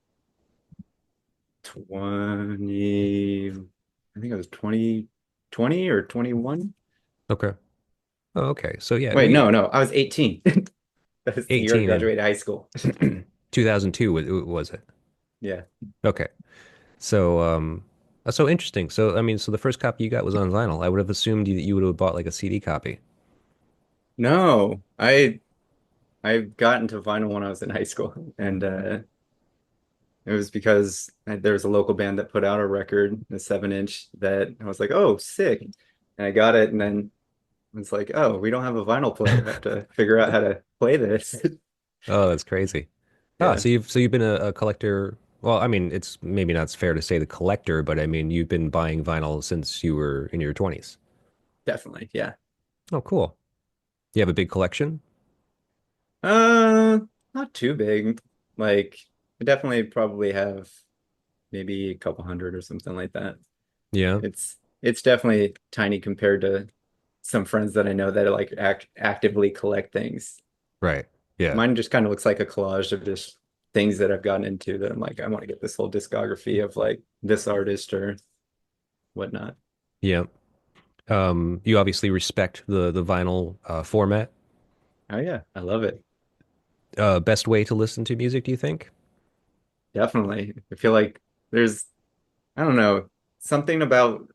20, I think it was 2020 or 21. Okay. Oh, okay. So yeah, Wait, no, I was 18. That's the year I 18 in graduated high school. 2002 was it? Yeah. Okay. So, that's so interesting. So, I mean, so the first copy you got was on vinyl. I would have assumed that you would have bought like a CD copy. No, I got into vinyl when I was in high school, and it was because there was a local band that put out a record, a 7-inch, that I was like, oh, sick. And I got it, and then it's like, oh, we don't have a vinyl player. I have to figure out how to play this. Oh, that's crazy. Ah, Yeah, so you've been a collector. Well, I mean, it's maybe not fair to say the collector, but I mean, you've been buying vinyl since you were in your 20s. definitely. Yeah. Oh, cool. You have a big collection? Uh, Not too big. Like, I definitely probably have maybe a couple hundred or something like that. Yeah. It's definitely tiny compared to some friends that I know that like actively collect things. Right. Yeah. Mine just kind of looks like a collage of just things that I've gotten into that I'm like, I want to get this whole discography of like this artist or whatnot. Yeah. You obviously respect the vinyl format. Oh yeah, I love it. Best way to listen to music, do you think? Definitely. I feel like there's, I don't know, something about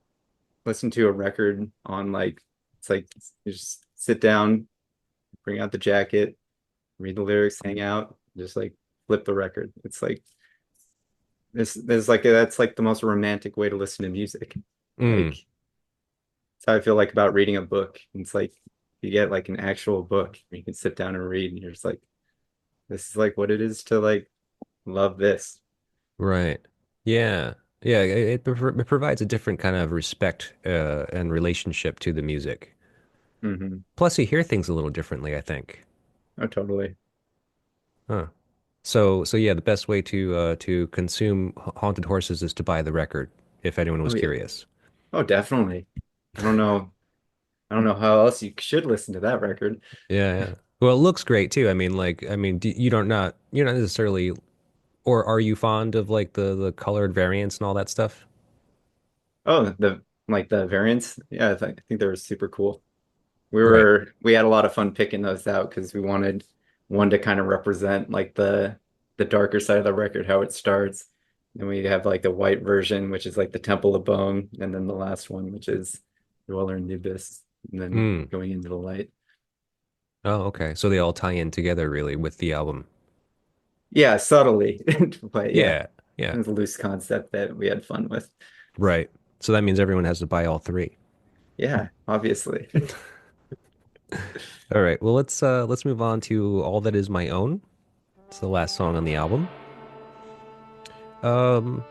listening to a record on like, it's like you just sit down, bring out the jacket, read the lyrics, hang out, just like flip the record. It's like there's like that's like the most romantic way to listen to music. Mm. Like that's how I feel like about reading a book. It's like you get like an actual book where you can sit down and read, and you're just like, this is like what it is to like love this. Right. Yeah. Yeah. It provides a different kind of respect and relationship to the music. Hmm. Plus, you hear things a little differently, I think. Oh, totally. Huh. So yeah, the best way to consume Haunted Horses is to buy the record, if anyone Oh was yeah. curious. Oh, definitely. I don't know. I don't know how else you should listen to that record. Yeah, yeah. Well, it looks great too. You don't not you're not necessarily, or are you fond of like the colored variants and all that stuff? Oh, the like the variants. Yeah, I think they were super cool. Right. We had a lot of fun picking those out because we wanted one to kind of represent like the darker side of the record, how it starts. And we have like the white version, which is like the Temple of Bone, and then the last one, which is Dweller in the Abyss, and then Mm. going into the light. Oh, okay. So they all tie in together really with the album. Yeah, subtly, but yeah, Yeah. it Yeah. was a loose concept that we had fun with. Right. So that means everyone has to buy all three. Yeah, obviously. All right. Well, let's move on to All That Is My Own. It's the last song on the album. Um,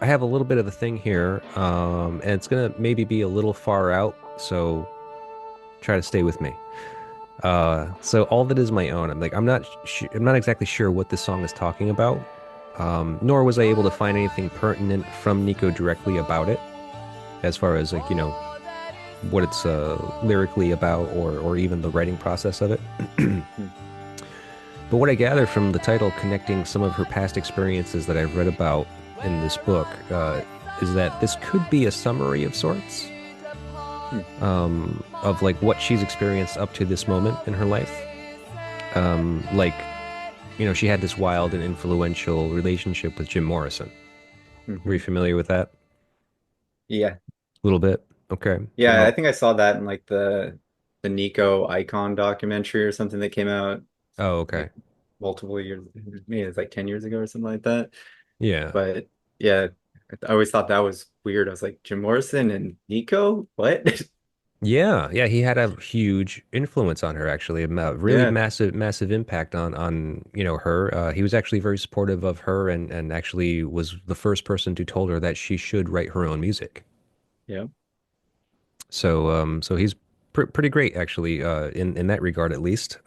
I have a little bit of a thing here, and it's gonna maybe be a little far out, so try to stay with me. So All That Is My Own. I'm not exactly sure what this song is talking about. Nor was I able to find anything pertinent from Nico directly about it, as far as like, what it's lyrically about or even the writing process of it. But what I gather from the title connecting some of her past experiences that I've read about in this book is that this could be a summary of sorts of like what she's experienced up to this moment in her life. Like, she had this wild and influential relationship with Jim Morrison. Were you Mhm. familiar with that? Yeah. A little bit. Okay. Yeah, I Now, think I saw that in like the Nico Icon documentary or something that came out oh, okay. like multiple years, maybe it's like 10 years ago or something like that. Yeah. But yeah, I always thought that was weird. I was like, Jim Morrison and Nico? What? Yeah, yeah, he had a huge influence on her, actually, really Yeah. massive impact on her. He was actually very supportive of her, and actually was the first person to told her that she should write her own music. Yeah. So he's pretty great, actually, in that regard, at least.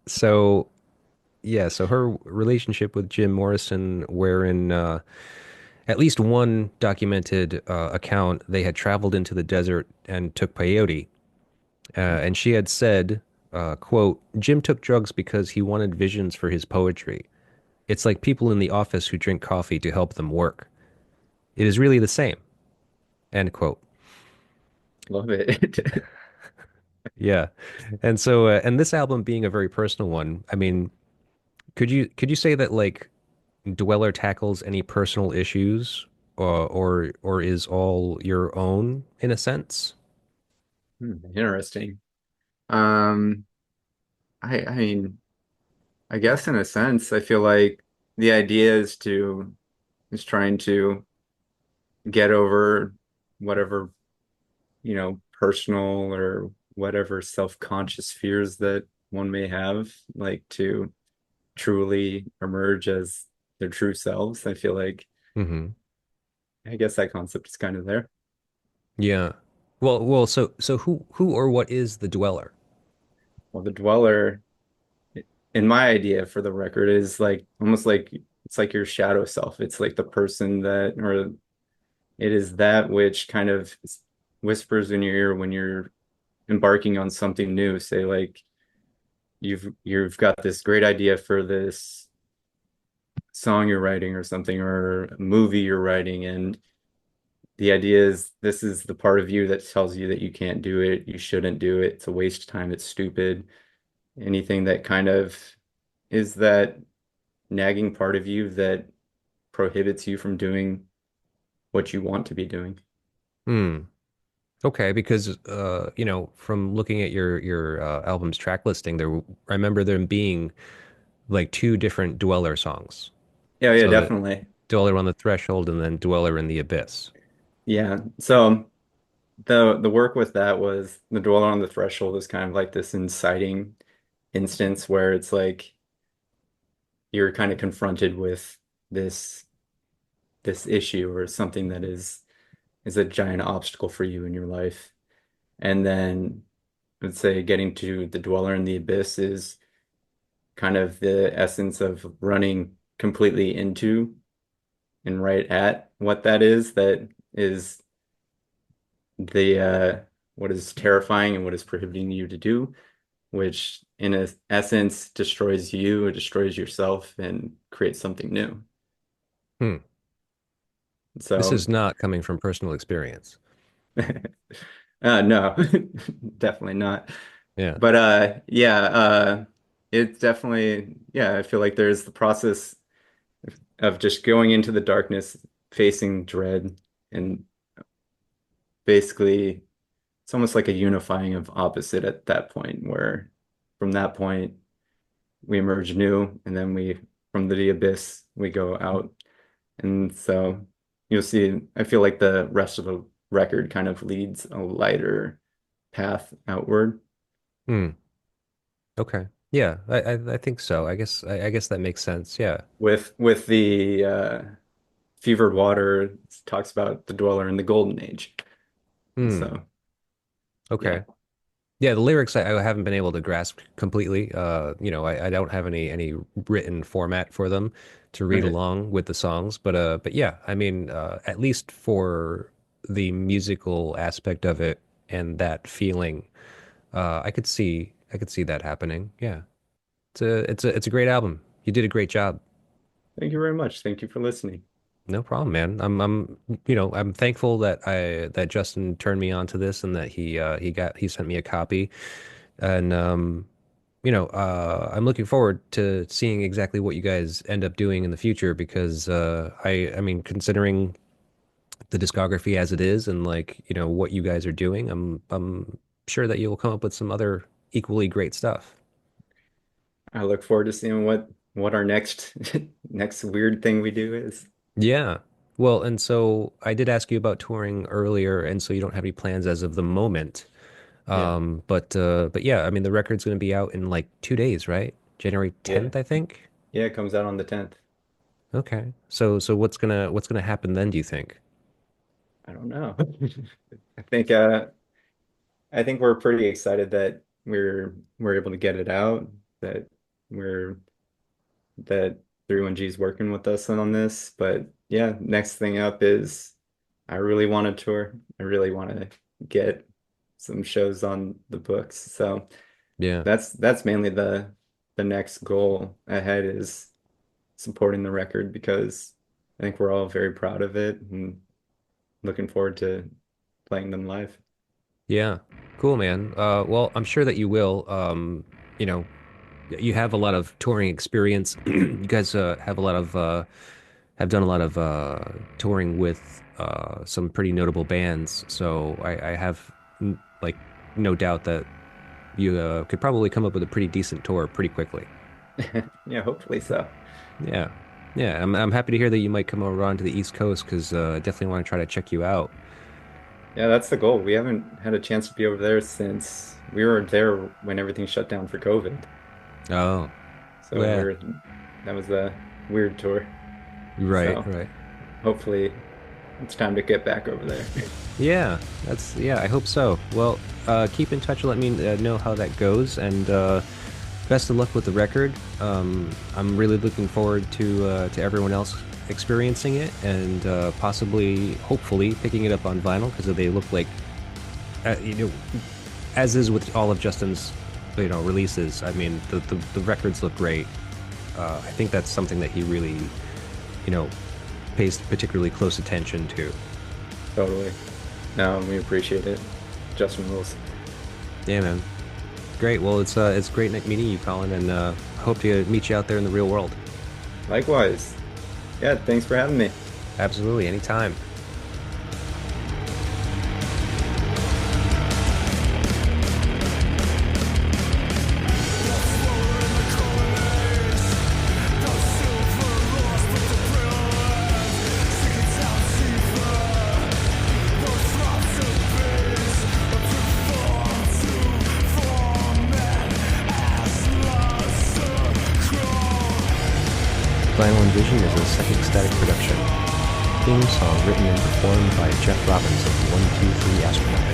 So yeah, so her relationship with Jim Morrison, wherein at least one documented account, they had traveled into the desert and took peyote. And she had said, quote, Jim took drugs because he wanted visions for his poetry. It's like people in the office who drink coffee to help them work. It is really the same, end quote. Love it. Yeah. And this album being a very personal one, I mean, could you say that like Dweller tackles any personal issues, or is all your own in a sense? Interesting. Um, I mean, I guess in a sense, I feel like the idea is trying to get over whatever, personal or whatever self-conscious fears that one may have, like to truly emerge as their true selves. I feel like Hmm. I guess that concept is kind of there. Yeah. So who or what is the Dweller? Well, the dweller, in my idea for the record, is like almost like it's like your shadow self. It's like the person that, or it is that which kind of whispers in your ear when you're embarking on something new. Say like you've got this great idea for this song you're writing or something, or a movie you're writing, and the idea is this is the part of you that tells you that you can't do it, you shouldn't do it, it's a waste of time, it's stupid. Anything that kind of is that nagging part of you that prohibits you from doing what you want to be doing. Hmm. Okay, because from looking at your album's track listing, I remember there being like two different Dweller songs. Yeah, yeah, So that definitely. Dweller on the Threshold and then Dweller in the Abyss. Yeah. So the work with that was the dweller on the threshold is kind of like this inciting instance where it's like you're kind of confronted with this this issue or something that is a giant obstacle for you in your life. And then let's say getting to the dweller in the abyss is kind of the essence of running completely into and right at what that is the what is terrifying and what is prohibiting you to do, which in a essence destroys you, it destroys yourself and creates something new. Hmm. This So is not coming from personal experience. no, definitely not. Yeah. But yeah, it's definitely, yeah, I feel like there's the process of just going into the darkness, facing dread, and basically it's almost like a unifying of opposite at that point, where from that point we emerge new, and then we from the abyss we go out. And so you'll see, I feel like the rest of the record kind of leads a lighter path outward. Hmm. Okay. Yeah, I think so. I guess that makes sense. Yeah. With the fevered water, it talks about the dweller in the golden age. And Hmm. so yeah, Okay. Yeah, the lyrics I haven't been able to grasp completely. I don't have any written format for them to read right. along with the songs, but yeah, I mean, at least for the musical aspect of it and that feeling, I could see that happening. Yeah. It's a great album. You did a great job. Thank you very much. Thank you for listening. No problem, man. I'm thankful that Justin turned me on to this and that he sent me a copy. And I'm looking forward to seeing exactly what you guys end up doing in the future because I mean, considering the discography as it is and like, what you guys are doing, I'm sure that you'll come up with some other equally great stuff. I look forward to seeing what our next next weird thing we do is. Yeah. Well, and so I did ask you about touring earlier, and so you don't have any plans as of the moment. Yeah. But yeah, I mean the record's going to be out in like 2 days, right? January Yeah. 10th, I think. Yeah, it comes out on the 10th. Okay. So what's gonna happen then, do you think? I don't know. I think I think we're pretty excited that we're able to get it out, that we're that 31G is working with us on this. But yeah, next thing up is I really want to tour. I really want to get some shows on the books. So Yeah. that's mainly the next goal ahead is supporting the record because I think we're all very proud of it and looking forward to playing them live. Yeah. Cool, man. Well, I'm sure that you will. You know, you have a lot of touring experience. You guys have done a lot of touring with some pretty notable bands. So I have like no doubt that you could probably come up with a pretty decent tour pretty quickly. Yeah, hopefully so. Yeah. Yeah, I'm happy to hear that you might come over onto the East Coast because I definitely want to try to check you out. Yeah, that's the goal. We haven't had a chance to be over there since we were there when everything shut down for COVID. Oh, So yeah. we're that was a weird tour. Right, So right. hopefully it's time to get back over there. Yeah, I hope so. Well, keep in touch and let me know how that goes, and best of luck with the record. I'm really looking forward to everyone else experiencing it and possibly, hopefully, picking it up on vinyl because they look like, you know, as is with all of Justin's, releases. I mean, the records look great. I think that's something that he really, you know, pays particularly close attention to. Totally. No, we appreciate it. Justin rules. Yeah, man. Great. Well, it's great meeting you, Colin, and hope to meet you out there in the real world. Likewise. Yeah, thanks for having me. Absolutely, anytime. Vision is a Psychic Static production. Theme song written and performed by Jeff Robbins of 123 Astronaut.